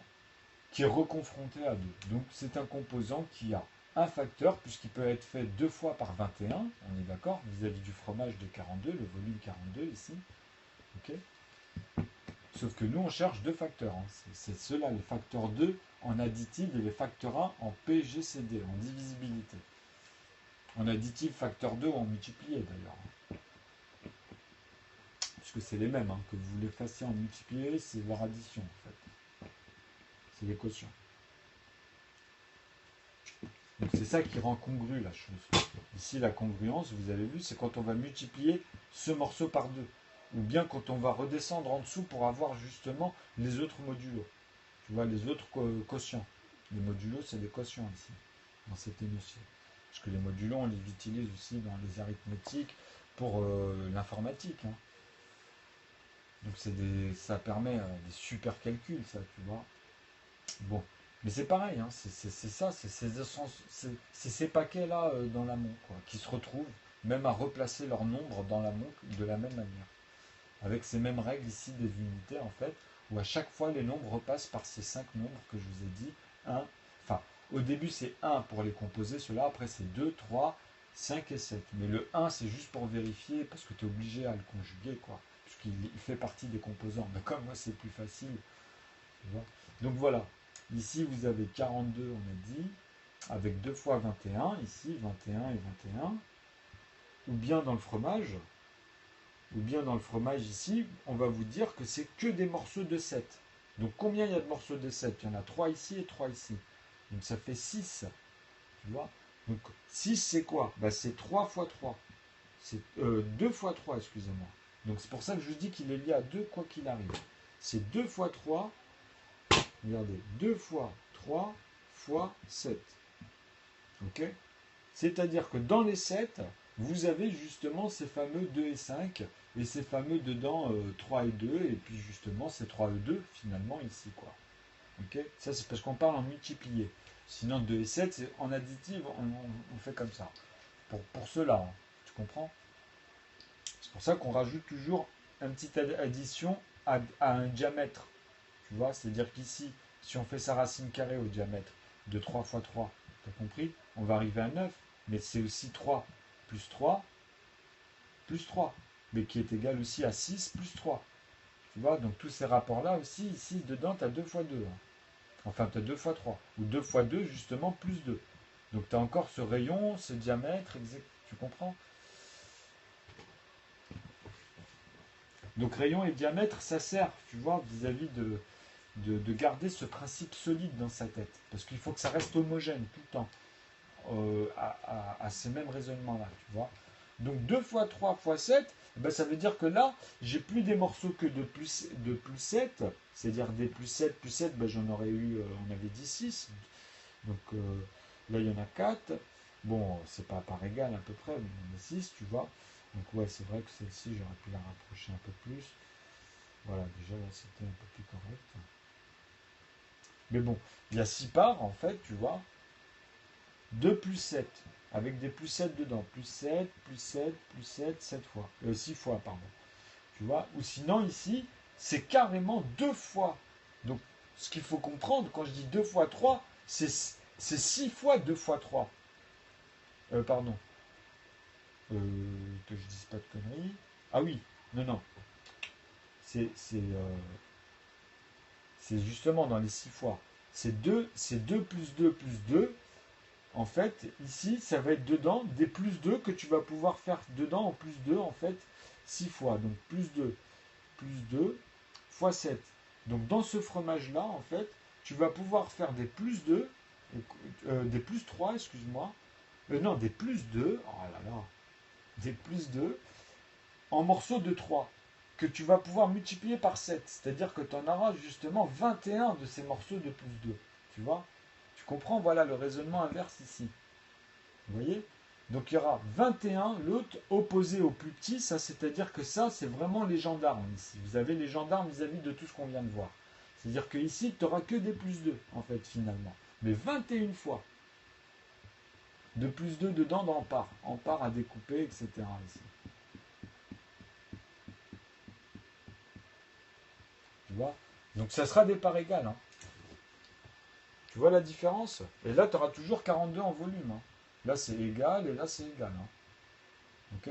qui est reconfronté à 2. Donc c'est un composant qui a un facteur, puisqu'il peut être fait 2 fois par 21, on est d'accord, vis-à-vis du fromage de 42, le volume 42 ici. Okay, sauf que nous, on cherche deux facteurs. Hein. C'est ceux-là, les facteurs 2 en additif et les facteurs 1 en PGCD, en divisibilité. En additif, facteur 2 en multiplié d'ailleurs. puisque c'est les mêmes, hein, que vous les fassiez en multiplier, c'est leur addition en fait. C'est les quotients. Donc c'est ça qui rend congrue la chose. Ici la congruence, vous avez vu, c'est quand on va multiplier ce morceau par 2. Ou bien quand on va redescendre en dessous pour avoir justement les autres modulos. Tu vois, les autres quotients. Les modulos, c'est des quotients ici, dans cette énonciation. Parce que les modulos, on les utilise aussi dans les arithmétiques pour l'informatique. Hein. Donc ça permet des super calculs, ça, tu vois. Bon, mais c'est pareil, hein, c'est ça, c'est ces paquets-là dans l'amont, quoi, qui se retrouvent même à replacer leur nombre dans l'amont de la même manière. Avec ces mêmes règles ici des unités, en fait, où à chaque fois les nombres repassent par ces 5 nombres que je vous ai dit. Enfin, au début c'est 1 pour les composer, cela, après c'est 2, 3, 5 et 7. Mais le 1 c'est juste pour vérifier, parce que tu es obligé à le conjuguer, quoi, puisqu'il fait partie des composants. Mais comme moi c'est plus facile, tu vois. Donc voilà, ici vous avez 42, on a dit, avec 2 fois 21, ici 21 et 21, ou bien dans le fromage, ici, on va vous dire que c'est que des morceaux de 7. Donc combien il y a de morceaux de 7? Il y en a 3 ici et 3 ici. Donc ça fait 6. Tu vois? Donc 6 c'est quoi? Bah, c'est 3 fois 3. C'est 2 fois 3, excusez-moi. Donc c'est pour ça que je vous dis qu'il est lié à 2 quoi qu'il arrive. C'est 2 fois 3. Regardez, 2 fois 3 fois 7. Ok? C'est-à-dire que dans les 7, vous avez justement ces fameux 2 et 5, et ces fameux dedans 3 et 2, et puis justement ces 3 et 2 finalement ici, quoi. Ok? Ça c'est parce qu'on parle en multiplié. Sinon 2 et 7, c'est en additive, on fait comme ça. Pour cela, hein. Tu comprends? C'est pour ça qu'on rajoute toujours une petite addition à un diamètre. Tu vois? C'est-à-dire qu'ici, si on fait sa racine carrée au diamètre de 3 fois 3, tu as compris? On va arriver à 9. Mais c'est aussi 3 plus 3 plus 3, mais qui est égal aussi à 6 plus 3. Tu vois, donc tous ces rapports-là aussi, ici, dedans, tu as 2 fois 2. Hein. Enfin, tu as 2 fois 3. Ou 2 fois 2, justement, plus 2. Donc tu as encore ce rayon, ce diamètre, tu comprends? Donc rayon et diamètre, ça sert, tu vois, vis-à-vis de garder ce principe solide dans sa tête. Parce qu'il faut que ça reste homogène tout le temps. À ces mêmes raisonnements-là, tu vois. Donc 2 fois 3 fois 7, ben ça veut dire que là, j'ai plus des morceaux que de plus 7, c'est-à-dire des plus 7, ben j'en aurais eu, on avait dit 6. Donc là, il y en a 4. Bon, c'est pas par égal à peu près, mais il y en a 6, tu vois. Donc ouais, c'est vrai que celle-ci, j'aurais pu la rapprocher un peu plus. Voilà, déjà là, c'était un peu plus correct. Mais bon, il y a 6 parts, en fait, tu vois. 2 plus 7, avec des plus 7 dedans. Plus 7, plus 7, plus 7, 7 fois. 6 fois, pardon. Tu vois? Ou sinon, ici, c'est carrément 2 fois. Donc, ce qu'il faut comprendre, quand je dis 2 fois 3, c'est 6 fois 2 fois 3. Pardon. Que je dise pas de conneries. Ah oui, non, non. C'est justement dans les 6 fois. C'est 2 plus 2 plus 2. En fait, ici, ça va être dedans des plus 2 que tu vas pouvoir faire dedans en plus 2, en fait, 6 fois. Donc plus 2 fois 7. Donc dans ce fromage-là, en fait, tu vas pouvoir faire des plus 2, des plus 3, excuse-moi. Non, des plus 2, oh là là, des plus 2 en morceaux de 3 que tu vas pouvoir multiplier par 7. C'est-à-dire que tu en auras justement 21 de ces morceaux de plus 2. Tu vois? Tu comprends? Voilà le raisonnement inverse ici. Vous voyez? Donc il y aura 21, l'autre opposé au plus petit, ça c'est-à-dire que ça c'est vraiment les gendarmes ici. Vous avez les gendarmes vis-à-vis de tout ce qu'on vient de voir. C'est-à-dire que ici tu n'auras que des plus 2 en fait finalement. Mais 21 fois. De plus 2 dedans en part à découper, etc. Ici. Tu vois? Donc ça sera des parts égales. Hein. Tu vois la différence? Et là tu auras toujours 42 en volume. Hein. Là c'est égal et là c'est égal. Hein. Ok?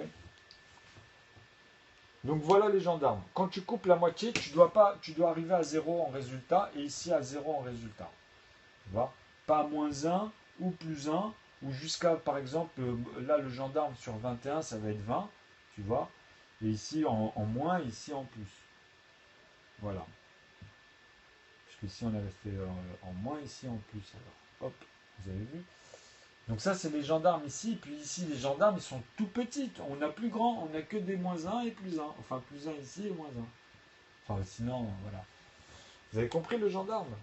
Donc voilà les gendarmes. Quand tu coupes la moitié, tu dois arriver à 0 en résultat et ici à 0 en résultat. Tu vois? Pas moins 1 ou plus 1 ou jusqu'à par exemple là le gendarme sur 21 ça va être 20, tu vois? Et ici en moins, ici en plus. Voilà. Puisque ici on avait fait en moins, ici en plus. Alors, hop, vous avez vu. Donc ça, c'est les gendarmes ici. Puis ici, les gendarmes, ils sont tout petits. On a plus grand, on a que des moins un et plus un. Enfin, plus un ici et moins un. Enfin, sinon, voilà. Vous avez compris le gendarme?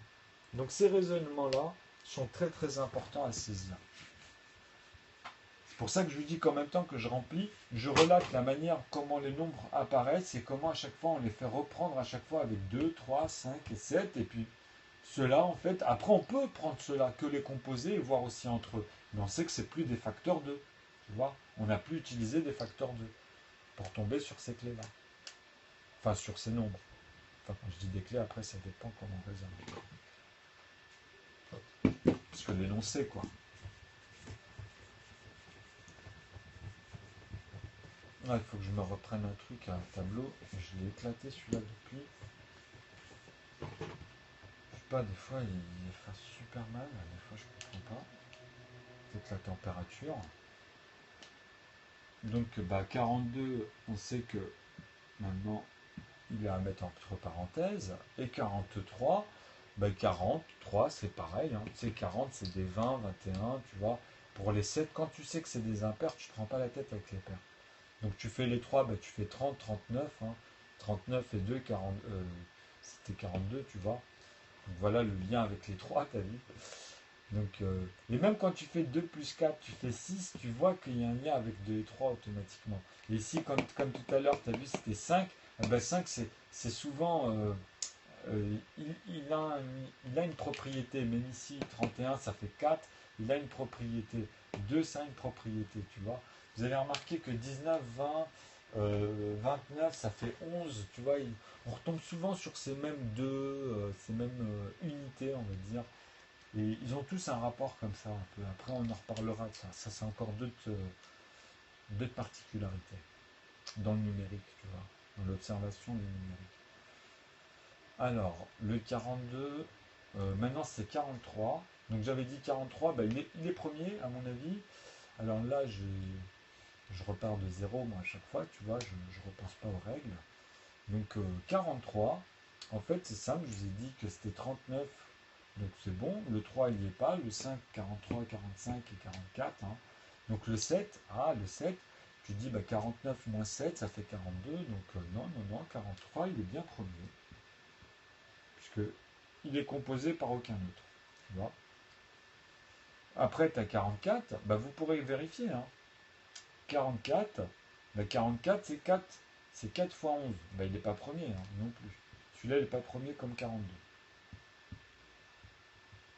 Donc ces raisonnements-là sont très très importants à saisir. C'est pour ça que je vous dis qu'en même temps que je remplis, je relate la manière comment les nombres apparaissent et comment à chaque fois on les fait reprendre à chaque fois avec 2, 3, 5 et 7. Et puis ceux-là, en fait, après on peut prendre ceux-là, que les composer et voir aussi entre eux. Mais on sait que c'est plus des facteurs 2. Tu vois, on n'a plus utilisé des facteurs 2 pour tomber sur ces clés-là. Enfin, sur ces nombres. Enfin, quand je dis des clés, après, ça dépend comment on raisonne. Parce que l'énoncé, quoi. Ah, il faut que je me reprenne un truc, un tableau. Je l'ai éclaté celui-là depuis. Je sais pas, des fois il efface super mal, des fois je comprends pas. Peut-être la température. Donc 42, on sait que maintenant il est à mettre entre parenthèses. Et 43, 43 c'est pareil. Hein. Tu sais, 40 c'est des 20, 21, tu vois. Pour les 7, quand tu sais que c'est des impairs, tu ne te prends pas la tête avec les paires. Donc tu fais les 3, tu fais 30, 39. Hein. 39 et 2, 40, c'était 42, tu vois. Donc voilà le lien avec les 3, tu as vu. Donc, et même quand tu fais 2 plus 4, tu fais 6, tu vois qu'il y a un lien avec 2 et 3 automatiquement. Et ici, comme tout à l'heure, tu as vu, c'était 5. 5, c'est souvent... il a une propriété, même ici, 31, ça fait 4. Il a une propriété. 2, ça a une propriété, tu vois. Vous avez remarqué que 19, 20, 29, ça fait 11, tu vois. On retombe souvent sur ces mêmes deux, ces mêmes unités, on va dire. Et ils ont tous un rapport comme ça, un peu. Après, on en reparlera de ça. Ça, c'est encore d'autres particularités dans le numérique, tu vois, dans l'observation du numérique. Alors, le 42, maintenant c'est 43. Donc j'avais dit 43, il est premier à mon avis. Alors là, je repars de zéro moi à chaque fois, tu vois, je ne repense pas aux règles. Donc 43, en fait c'est simple, je vous ai dit que c'était 39, donc c'est bon. Le 3 il n'y est pas, le 5, 43, 45 et 44. Hein. Donc le 7, le 7, tu dis 49 moins 7, ça fait 42. Donc non, 43, il est bien premier. Puisque il est composé par aucun autre. Tu vois. Après, tu as 44, vous pourrez vérifier. Hein. 44, 44 c'est 4. C'est 4 fois 11. Il n'est pas premier non plus. Celui-là, il n'est pas premier comme 42.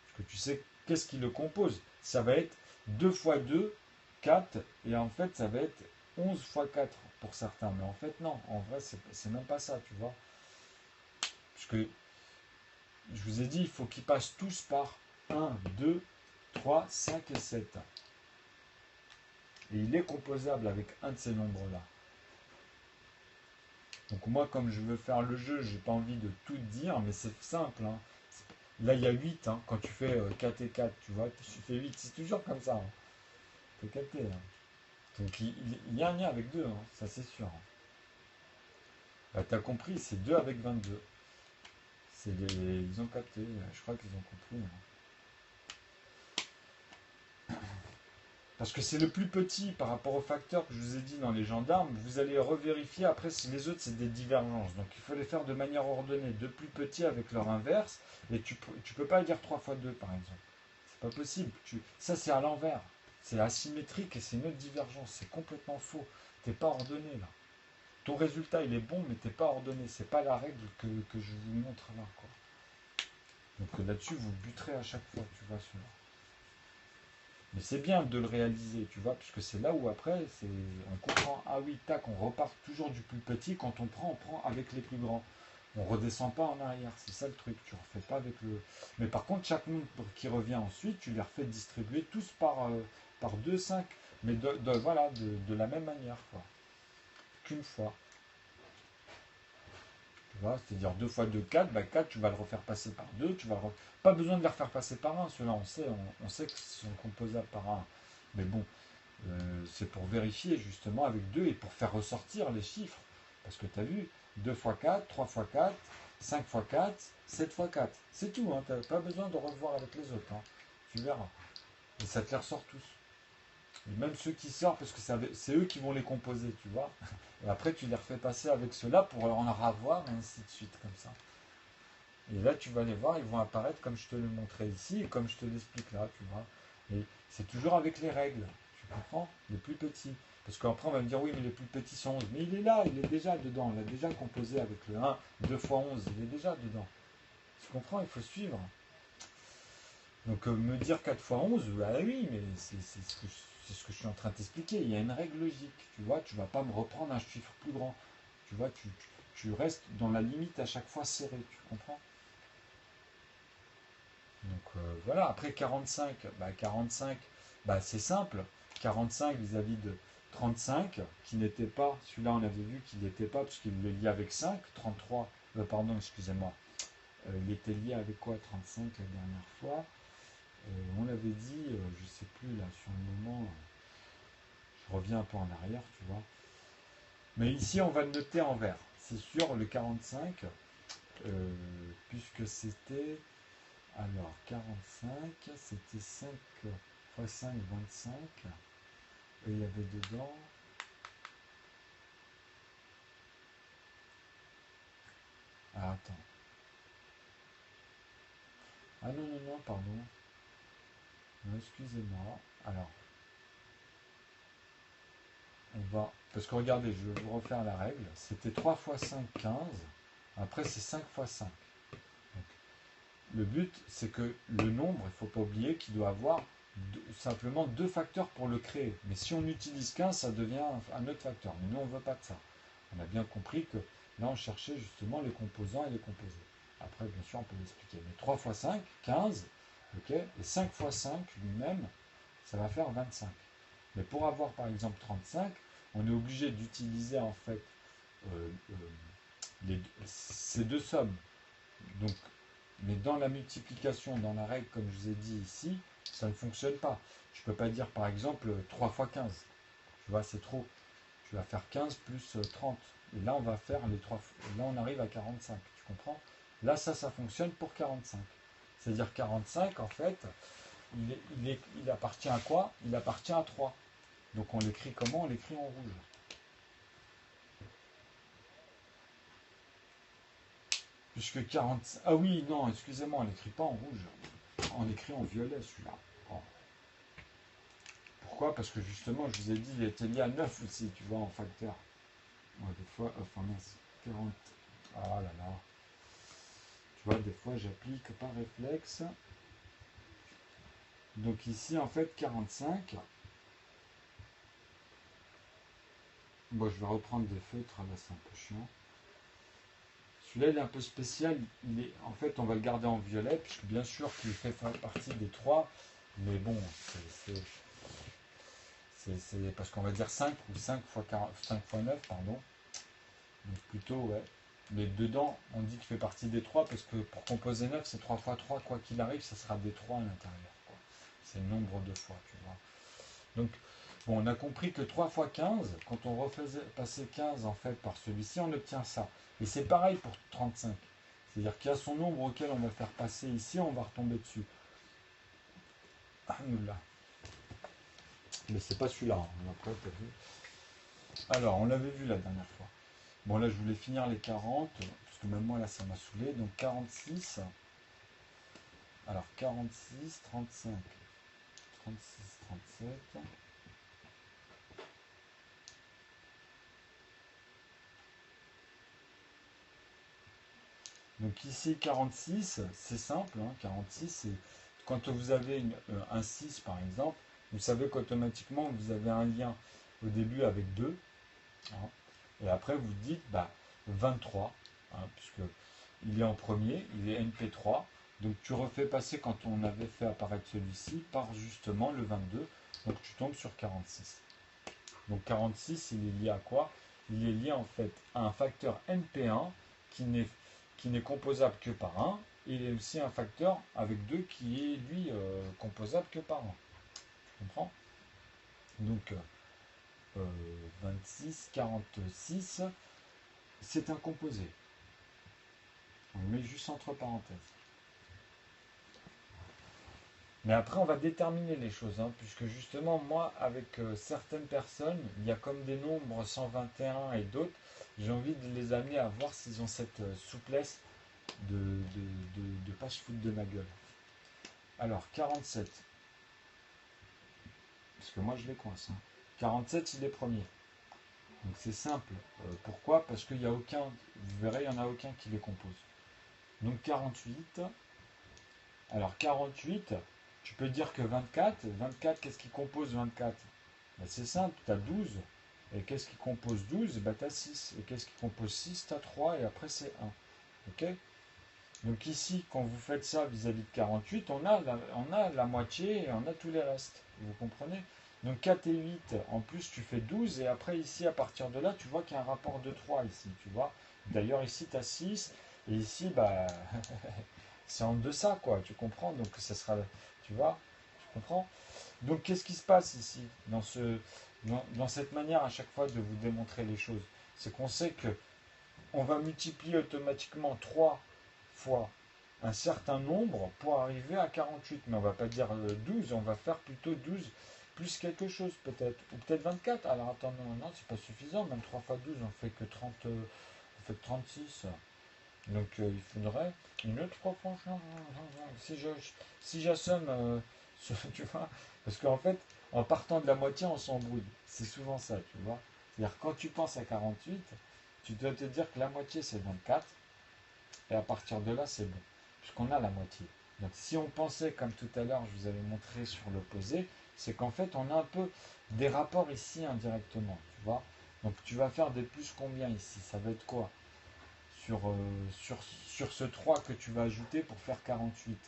Parce que tu sais, qu'est-ce qui le compose? Ça va être 2 fois 2, 4, et en fait, ça va être 11 fois 4 pour certains. Mais en fait, non, en vrai, c'est même pas ça, tu vois. Parce que, je vous ai dit, il faut qu'ils passent tous par 1, 2, 3, 5 et 7. Et il est composable avec un de ces nombres-là. Donc moi, comme je veux faire le jeu, j'ai pas envie de tout dire, mais c'est simple. Hein. Là, il y a 8, hein. Quand tu fais 4 et 4, tu vois, tu fais 8, c'est toujours comme ça. Hein. Faut capter. Hein. Donc il y a un lien avec 2, hein, ça c'est sûr. Tu as compris, c'est 2 avec 22. Ils ont capté, je crois qu'ils ont compris. Hein. Parce que c'est le plus petit par rapport au facteur que je vous ai dit dans les gendarmes. Vous allez revérifier après si les autres c'est des divergences. Donc il faut les faire de manière ordonnée, de plus petits avec leur inverse. Et tu peux pas dire 3 fois 2 par exemple. C'est pas possible. Ça c'est à l'envers. C'est asymétrique et c'est une autre divergence. C'est complètement faux. T'es pas ordonné là. Ton résultat il est bon mais t'es pas ordonné. C'est pas la règle que je vous montre là. Quoi. Donc là-dessus vous buterez à chaque fois, tu vois cela. Mais c'est bien de le réaliser, tu vois, puisque c'est là où après, on comprend, ah oui, tac, on repart toujours du plus petit, quand on prend avec les plus grands. On ne redescend pas en arrière, c'est ça le truc, tu ne refais pas avec le... Mais par contre, chaque nombre qui revient ensuite, tu les refais distribuer tous par 2, 5, mais voilà, de la même manière, quoi. Qu'une fois. Tu vois, c'est-à-dire 2 fois 2, 4, 4, tu vas le refaire passer par 2, pas besoin de les refaire passer par 1, ceux-là on sait qu'ils sont composables par 1. Mais bon, c'est pour vérifier justement avec 2 et pour faire ressortir les chiffres. Parce que tu as vu, 2 fois 4, 3 fois 4, 5 fois 4, 7 fois 4. C'est tout, hein, tu n'as pas besoin de revoir avec les autres. Hein. Tu verras. Et ça te les ressort tous. Et même ceux qui sortent, parce que c'est eux qui vont les composer, tu vois. Et après, tu les refais passer avec ceux-là pour en ravoir, et ainsi de suite, comme ça. Et là, tu vas les voir, ils vont apparaître comme je te le montrais ici, et comme je te l'explique là, tu vois. Et c'est toujours avec les règles, tu comprends? Les plus petits. Parce qu'après, on va me dire, oui, mais les plus petits sont 11. Mais il est là, il est déjà dedans. Il a déjà composé avec le 1, 2 fois 11, il est déjà dedans. Tu comprends? Il faut suivre. Donc, me dire 4 fois 11, bah oui, mais c'est ce que je suis en train de t'expliquer. Il y a une règle logique, tu vois. Tu ne vas pas me reprendre un chiffre plus grand. Tu vois, tu restes dans la limite à chaque fois serrée, tu comprends? Donc voilà, après 45, c'est simple. 45 vis-à-vis de 35, qui n'était pas, celui-là on avait vu qu'il n'était pas, parce qu'il est lié avec 5, 33, pardon, excusez-moi, il était lié avec quoi 35 la dernière fois. On l'avait dit, je sais plus là, sur le moment, je reviens un peu en arrière, tu vois. Mais ici on va le noter en vert, c'est sûr, le 45, puisque c'était. Alors, 45, c'était 5 fois 5, 25. Et il y avait dedans. Ah, attends. Ah non, non, non, pardon. Non, excusez-moi. Alors, on va. Parce que regardez, je vais vous refaire la règle. C'était 3 fois 5, 15. Après, c'est 5 fois 5. Donc, le but, c'est que le nombre, il ne faut pas oublier qu'il doit avoir simplement deux facteurs pour le créer. Mais si on utilise 15, ça devient un autre facteur. Mais nous, on ne veut pas de ça. On a bien compris que là, on cherchait justement les composants et les composés. Après, bien sûr, on peut l'expliquer. Mais 3 fois 5, 15, ok, et 5 fois 5 lui-même, ça va faire 25. Mais pour avoir par exemple 35, on est obligé d'utiliser en fait euh, ces deux sommes. Donc, mais dans la multiplication, dans la règle, comme je vous ai dit ici, ça ne fonctionne pas. Je ne peux pas dire par exemple 3 fois 15. Tu vois, c'est trop. Tu vas faire 15 plus 30. Et là, on va faire les 3. Là, on arrive à 45. Tu comprends? Là, ça fonctionne pour 45. C'est-à-dire 45, en fait, il appartient à quoi? Il appartient à 3. Donc, on l'écrit comment? On l'écrit en rouge. Puisque 40. Ah oui, non, excusez-moi, on l'écrit pas en rouge. On l'écrit en violet, celui-là. Oh. Pourquoi? Parce que justement, je vous ai dit, il était lié à 9 aussi, tu vois, en facteur. Ouais, des fois, enfin mince, 40. Ah là là. Tu vois, des fois, j'applique par réflexe. Donc ici, en fait, 45. Bon, je vais reprendre des feutres, là, c'est un peu chiant. Celui-là, il est un peu spécial. En fait, on va le garder en violet, puisque bien sûr qu'il fait partie des 3. Mais bon, c'est parce qu'on va dire 5 ou 5 fois 5 fois 9, pardon. Donc plutôt, ouais. Mais dedans, on dit qu'il fait partie des 3 parce que pour composer 9, c'est 3 fois 3, quoi qu'il arrive, ça sera des 3 à l'intérieur. C'est le nombre de fois, tu vois. Donc, bon, on a compris que 3 fois 15, quand on refaisait passer 15 en fait par celui-ci, on obtient ça. Et c'est pareil pour 35. C'est-à-dire qu'il y a son nombre auquel on va faire passer ici, on va retomber dessus. Ah, nous là. Mais c'est pas celui-là. Hein. Après, t'as vu. Alors, on l'avait vu la dernière fois. Bon, là, je voulais finir les 40, parce que même moi, là, ça m'a saoulé. Donc, 46. Alors, 46, 35, 36, 37. Donc ici 46, c'est simple, hein, 46, c'est quand vous avez un 6 par exemple, vous savez qu'automatiquement vous avez un lien au début avec 2, hein, et après vous dites 23, hein, puisque il est en premier, il est NP3, donc tu refais passer quand on avait fait apparaître celui-ci par justement le 22, donc tu tombes sur 46. Donc 46, il est lié à quoi? Il est lié en fait à un facteur NP1 qui n'est composable que par 1, et il est aussi un facteur avec 2 qui est lui composable que par 1. Tu comprends? Donc 26, 46, c'est un composé. On le met juste entre parenthèses. Mais après, on va déterminer les choses, hein, puisque justement, moi, avec certaines personnes, il y a comme des nombres 121 et d'autres, j'ai envie de les amener à voir s'ils ont cette souplesse de pas se foutre de ma gueule. Alors, 47. Parce que moi, je les coince. Hein. 47, il est premier. Donc, c'est simple. Pourquoi? Parce qu'il n'y a aucun, vous verrez, il n'y en a aucun qui les compose. Donc, 48. Alors, 48, tu peux dire que 24, qu'est-ce qui compose 24? Ben, c'est simple, tu as 12. Et qu'est-ce qui compose 12? Ben, tu as 6. Et qu'est-ce qui compose 6? Tu as 3. Et après, c'est 1. Ok? Donc ici, quand vous faites ça vis-à-vis de 48, on a la moitié et on a tous les restes. Vous comprenez? Donc 4 et 8, en plus tu fais 12. Et après ici, à partir de là, tu vois qu'il y a un rapport de 3 ici. Tu vois? D'ailleurs, ici, tu as 6. Et ici, bah, c'est en deçà, quoi. Tu comprends? Donc ça sera, tu vois? Tu comprends? Donc qu'est-ce qui se passe ici, dans cette manière à chaque fois de vous démontrer les choses? C'est qu'on sait que on va multiplier automatiquement 3 fois un certain nombre pour arriver à 48. Mais on va pas dire 12, on va faire plutôt 12 plus quelque chose peut-être. Ou peut-être 24. Alors attends, non, c'est pas suffisant. Même 3 fois 12, on fait que 30, on fait que 36. Donc il faudrait une autre proportion. Si j'assomme, tu vois, parce qu'en fait, en partant de la moitié, on s'embrouille. C'est souvent ça, tu vois. C'est-à-dire quand tu penses à 48, tu dois te dire que la moitié c'est 24, et à partir de là c'est bon, puisqu'on a la moitié. Donc si on pensait, comme tout à l'heure, je vous avais montré sur l'opposé, c'est qu'en fait on a un peu des rapports ici indirectement, tu vois. Donc tu vas faire des plus combien ici? Ça va être quoi? Sur ce 3 que tu vas ajouter pour faire 48.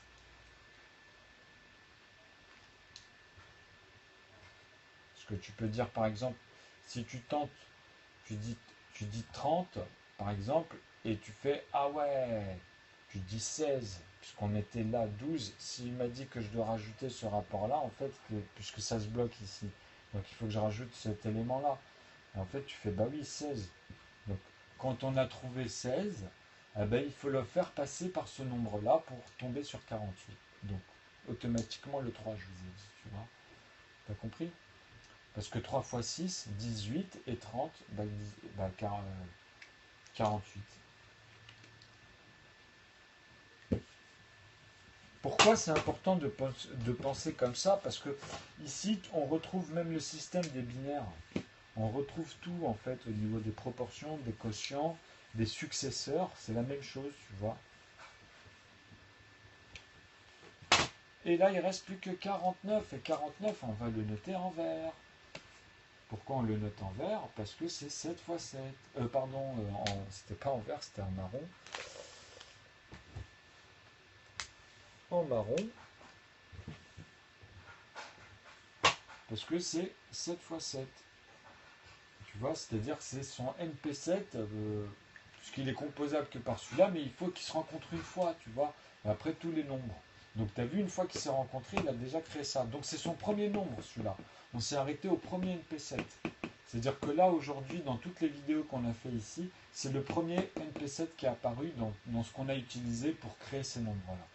Parce que tu peux dire par exemple, si tu tentes, tu dis, tu dis 30 par exemple, et tu fais ah ouais, tu dis 16, puisqu'on était là 12. S'il m'a dit que je dois rajouter ce rapport-là, en fait, puisque ça se bloque ici, donc il faut que je rajoute cet élément-là. Et en fait, tu fais bah oui, 16. Donc quand on a trouvé 16, eh ben, il faut le faire passer par ce nombre-là pour tomber sur 48. Donc automatiquement le 3, je vous ai dit, tu vois. T'as compris? Parce que 3 fois 6, 18 et 30, bah, 48. Pourquoi c'est important de penser comme ça? Parce que ici, on retrouve même le système des binaires. On retrouve tout en fait au niveau des proportions, des quotients, des successeurs. C'est la même chose, tu vois. Et là, il ne reste plus que 49. Et 49, on va le noter en vert. Pourquoi on le note en vert? Parce que c'est 7 fois 7. Pardon, c'était pas en vert, c'était en marron. En marron. Parce que c'est 7 fois 7. Tu vois, c'est-à-dire que c'est son NP7, puisqu'il est composable que par celui-là, mais il faut qu'il se rencontre une fois, tu vois, après tous les nombres. Donc tu as vu, une fois qu'il s'est rencontré, il a déjà créé ça. Donc c'est son premier nombre, celui-là. On s'est arrêté au premier NP7. C'est-à-dire que là, aujourd'hui, dans toutes les vidéos qu'on a fait ici, c'est le premier NP7 qui est apparu dans ce qu'on a utilisé pour créer ces nombres-là.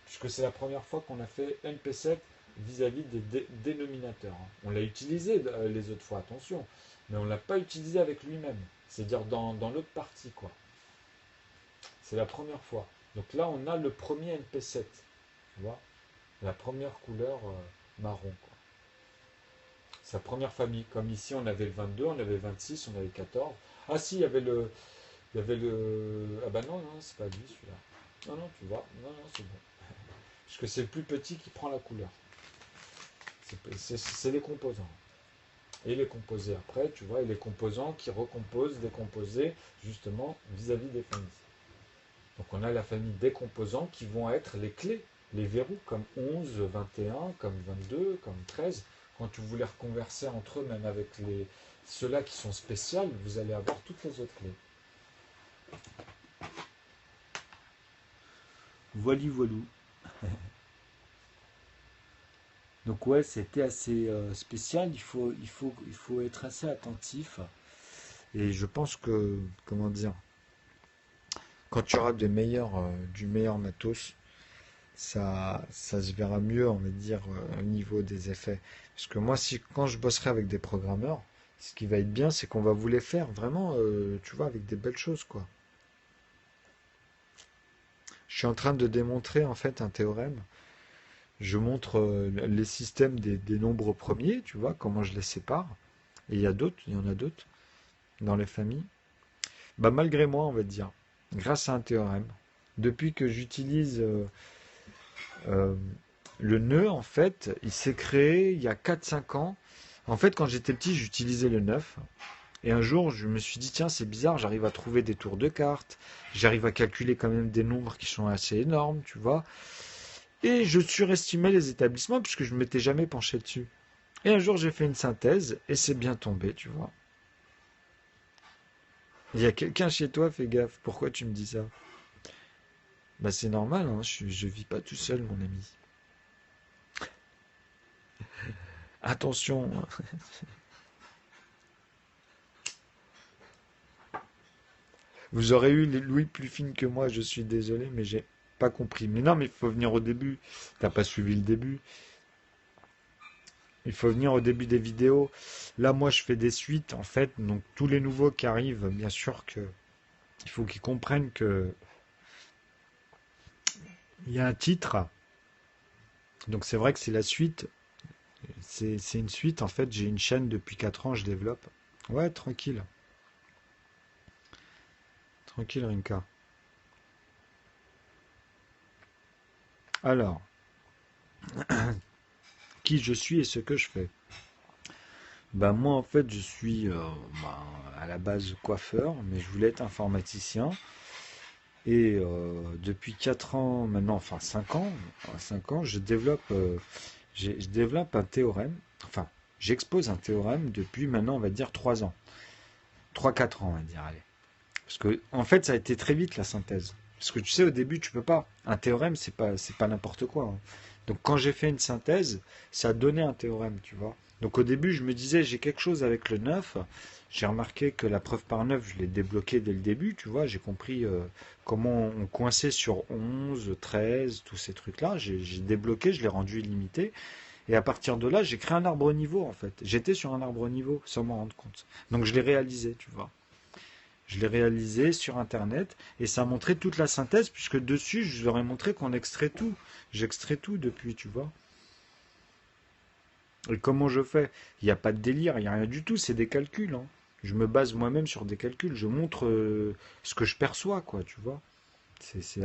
Puisque c'est la première fois qu'on a fait NP7 vis-à-vis des dénominateurs. On l'a utilisé les autres fois, attention, mais on ne l'a pas utilisé avec lui-même. C'est-à-dire dans l'autre partie, quoi. C'est la première fois. Donc là, on a le premier NP7. Tu vois, la première couleur marron, quoi. Sa première famille. Comme ici, on avait le 22, on avait le 26, on avait le 14. Ah si, il y avait le... Ah bah non, c'est pas lui celui-là. Non, tu vois. Non, c'est bon. Puisque c'est le plus petit qui prend la couleur. C'est les composants. Et les composés après, tu vois, et les composants qui recomposent des composés, justement, vis-à-vis des familles. Donc on a la famille des composants qui vont être les clés, les verrous, comme 11, 21, comme 22, comme 13. Quand vous les reconversez entre eux, même avec ceux-là qui sont spéciaux, vous allez avoir toutes les autres clés. Voilou. Donc ouais, c'était assez spécial, il faut être assez attentif. Et je pense que, comment dire, quand tu auras du meilleur matos, ça se verra mieux, on va dire, au niveau des effets. Parce que moi, si, quand je bosserai avec des programmeurs, ce qui va être bien, c'est qu'on va vous les faire vraiment, tu vois, avec des belles choses, quoi. Je suis en train de démontrer, en fait, un théorème. Je montre les systèmes des nombres premiers, tu vois, comment je les sépare. Et il y en a d'autres dans les familles. Bah, malgré moi, on va dire, grâce à un théorème, depuis que j'utilise euh, le nœud, en fait, il s'est créé il y a 4 5 ans. En fait, quand j'étais petit, j'utilisais le 9. Et un jour, je me suis dit, tiens, c'est bizarre, j'arrive à trouver des tours de cartes, j'arrive à calculer quand même des nombres qui sont assez énormes, tu vois. Et je surestimais les établissements puisque je ne m'étais jamais penché dessus. Et un jour, j'ai fait une synthèse et c'est bien tombé, tu vois. Il y a quelqu'un chez toi, fais gaffe, pourquoi tu me dis ça? Bah c'est normal, hein, je vis pas tout seul, mon ami. Attention, vous aurez eu les Louis plus fines que moi, je suis désolé, mais j'ai pas compris. Mais non, mais il faut venir au début. T'as pas suivi le début. Il faut venir au début des vidéos. Là, moi, je fais des suites, en fait. Donc, tous les nouveaux qui arrivent, bien sûr que il faut qu'ils comprennent que il y a un titre. Donc, c'est vrai que c'est la suite. C'est une suite. En fait, j'ai une chaîne depuis 4 ans, je développe. Ouais, tranquille. Tranquille, Rinka. Alors, qui je suis et ce que je fais. Bah moi en fait je suis bah, à la base coiffeur, mais je voulais être informaticien. Et depuis 4 ans maintenant, enfin 5 ans, je développe un théorème, enfin j'expose un théorème depuis maintenant on va dire 3 ans. 3 4 ans on va dire, allez. Parce que en fait ça a été très vite la synthèse. Parce que tu sais au début tu peux pas. Un théorème c'est pas n'importe quoi, hein. Donc quand j'ai fait une synthèse, ça a donné un théorème, tu vois. Donc au début je me disais j'ai quelque chose avec le 9. J'ai remarqué que la preuve par 9 je l'ai débloqué dès le début, tu vois. J'ai compris comment on coinçait sur 11, 13, tous ces trucs-là. J'ai débloqué, je l'ai rendu illimité. Et à partir de là, j'ai créé un arbre niveau en fait. J'étais sur un arbre niveau sans m'en rendre compte. Donc je l'ai réalisé, tu vois. Je l'ai réalisé sur Internet et ça a montré toute la synthèse puisque dessus, je leur ai montré qu'on extrait tout. J'extrais tout depuis, tu vois. Et comment je fais? Il n'y a pas de délire, il n'y a rien du tout, c'est des calculs, hein. Je me base moi-même sur des calculs, je montre ce que je perçois, quoi, tu vois. C'est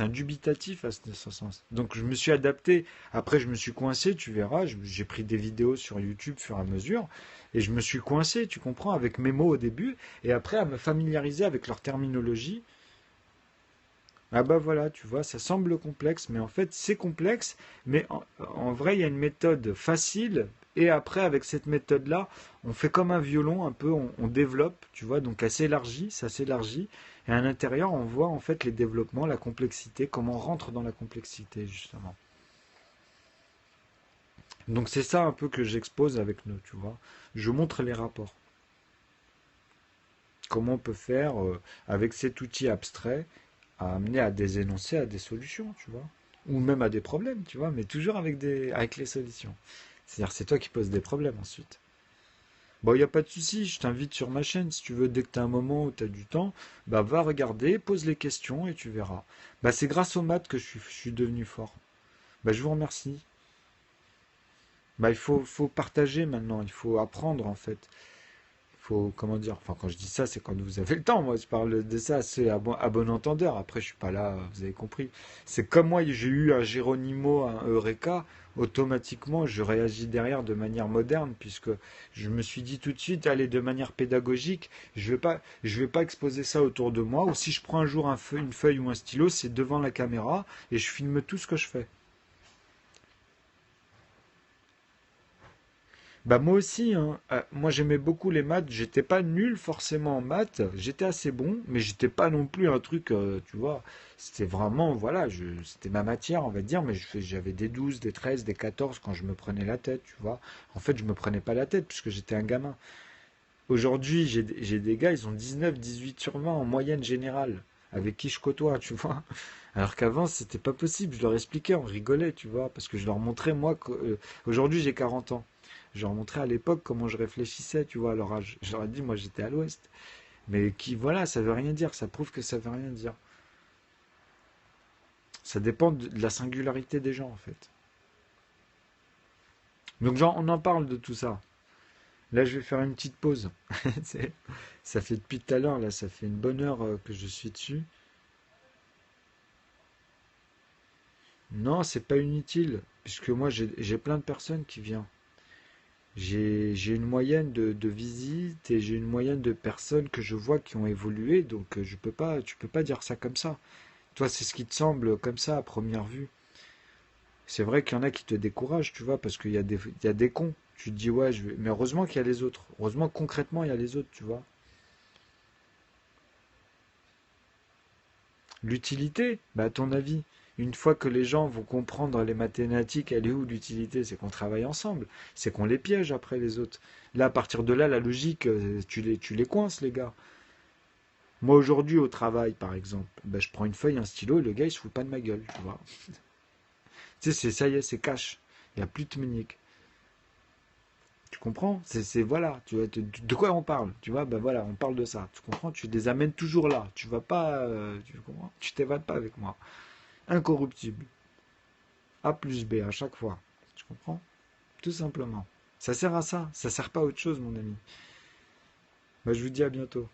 indubitatif à ce sens. Donc je me suis adapté. Après, je me suis coincé, tu verras. J'ai pris des vidéos sur YouTube au fur et à mesure. Et je me suis coincé, tu comprends, avec mes mots au début. Et après, à me familiariser avec leur terminologie. Ah bah voilà, tu vois, ça semble complexe, mais en fait, c'est complexe. Mais en vrai, il y a une méthode facile. Et après, avec cette méthode-là, on fait comme un violon, un peu, on développe, tu vois, donc elle s'élargit, ça s'élargit. Et à l'intérieur, on voit en fait les développements, la complexité, comment on rentre dans la complexité, justement. Donc c'est ça un peu que j'expose avec nous, tu vois. Je montre les rapports. Comment on peut faire avec cet outil abstrait à amener à des énoncés, à des solutions, tu vois. Ou même à des problèmes, tu vois, mais toujours avec les solutions. C'est-à-dire c'est toi qui poses des problèmes ensuite. Bon, il n'y a pas de souci, je t'invite sur ma chaîne, si tu veux, dès que tu as un moment où tu as du temps, bah va regarder, pose les questions et tu verras. Bah c'est grâce aux maths que je suis devenu fort. Bah je vous remercie. Bah faut partager maintenant, il faut apprendre en fait. Faut, comment dire, enfin quand je dis ça, c'est quand vous avez le temps. Moi, je parle de ça, c'est à bon entendeur. Après, je suis pas là, vous avez compris. C'est comme moi, j'ai eu un Geronimo, un Eureka, automatiquement, je réagis derrière de manière moderne, puisque je me suis dit tout de suite, allez, de manière pédagogique, je vais pas exposer ça autour de moi, ou si je prends un jour une feuille ou un stylo, c'est devant la caméra, et je filme tout ce que je fais. Bah moi aussi, hein. Moi j'aimais beaucoup les maths. J'étais pas nul forcément en maths. J'étais assez bon, mais j'étais pas non plus un truc, tu vois. C'était vraiment, voilà, c'était ma matière, on va dire, mais j'avais des 12, des 13, des 14 quand je me prenais la tête, tu vois. En fait, je me prenais pas la tête puisque j'étais un gamin. Aujourd'hui, j'ai des gars, ils ont 19, 18 sur 20 en moyenne générale, avec qui je côtoie, tu vois. Alors qu'avant, c'était pas possible. Je leur expliquais, on rigolait, tu vois, parce que je leur montrais, moi, aujourd'hui j'ai 40 ans. Je leur montrais à l'époque comment je réfléchissais, tu vois, à leur âge. Je leur ai dit, moi j'étais à l'ouest. Mais qui, voilà, ça veut rien dire, ça prouve que ça veut rien dire. Ça dépend de la singularité des gens, en fait. Donc, genre, on en parle de tout ça. Là, je vais faire une petite pause. Ça fait depuis tout à l'heure, là, ça fait une bonne heure que je suis dessus. Non, c'est pas inutile, puisque moi, j'ai plein de personnes qui viennent. J'ai une moyenne de visites et j'ai une moyenne de personnes que je vois qui ont évolué, donc tu peux pas dire ça comme ça. Toi, c'est ce qui te semble comme ça à première vue. C'est vrai qu'il y en a qui te découragent, tu vois, parce il y a des cons. Tu te dis, ouais, mais heureusement qu'il y a les autres. Heureusement, concrètement, il y a les autres, tu vois. L'utilité, bah, à ton avis, une fois que les gens vont comprendre les mathématiques, elle est où l'utilité? C'est qu'on travaille ensemble. C'est qu'on les piège après les autres. Là, à partir de là, la logique, tu les coinces, les gars. Moi, aujourd'hui, au travail, par exemple, bah, je prends une feuille, un stylo, et le gars, il se fout pas de ma gueule, tu vois. Tu sais, ça y est, c'est cash. Il n'y a plus de technique. Tu comprends? Voilà, tu vois, de quoi on parle? Tu vois, ben voilà, on parle de ça. Tu comprends? Tu les amènes toujours là. Tu vas pas, tu comprends? Tu t'évades pas avec moi. Incorruptible. A plus B à chaque fois. Tu comprends? Tout simplement. Ça sert à ça. Ça sert pas à autre chose, mon ami. Bah, je vous dis à bientôt.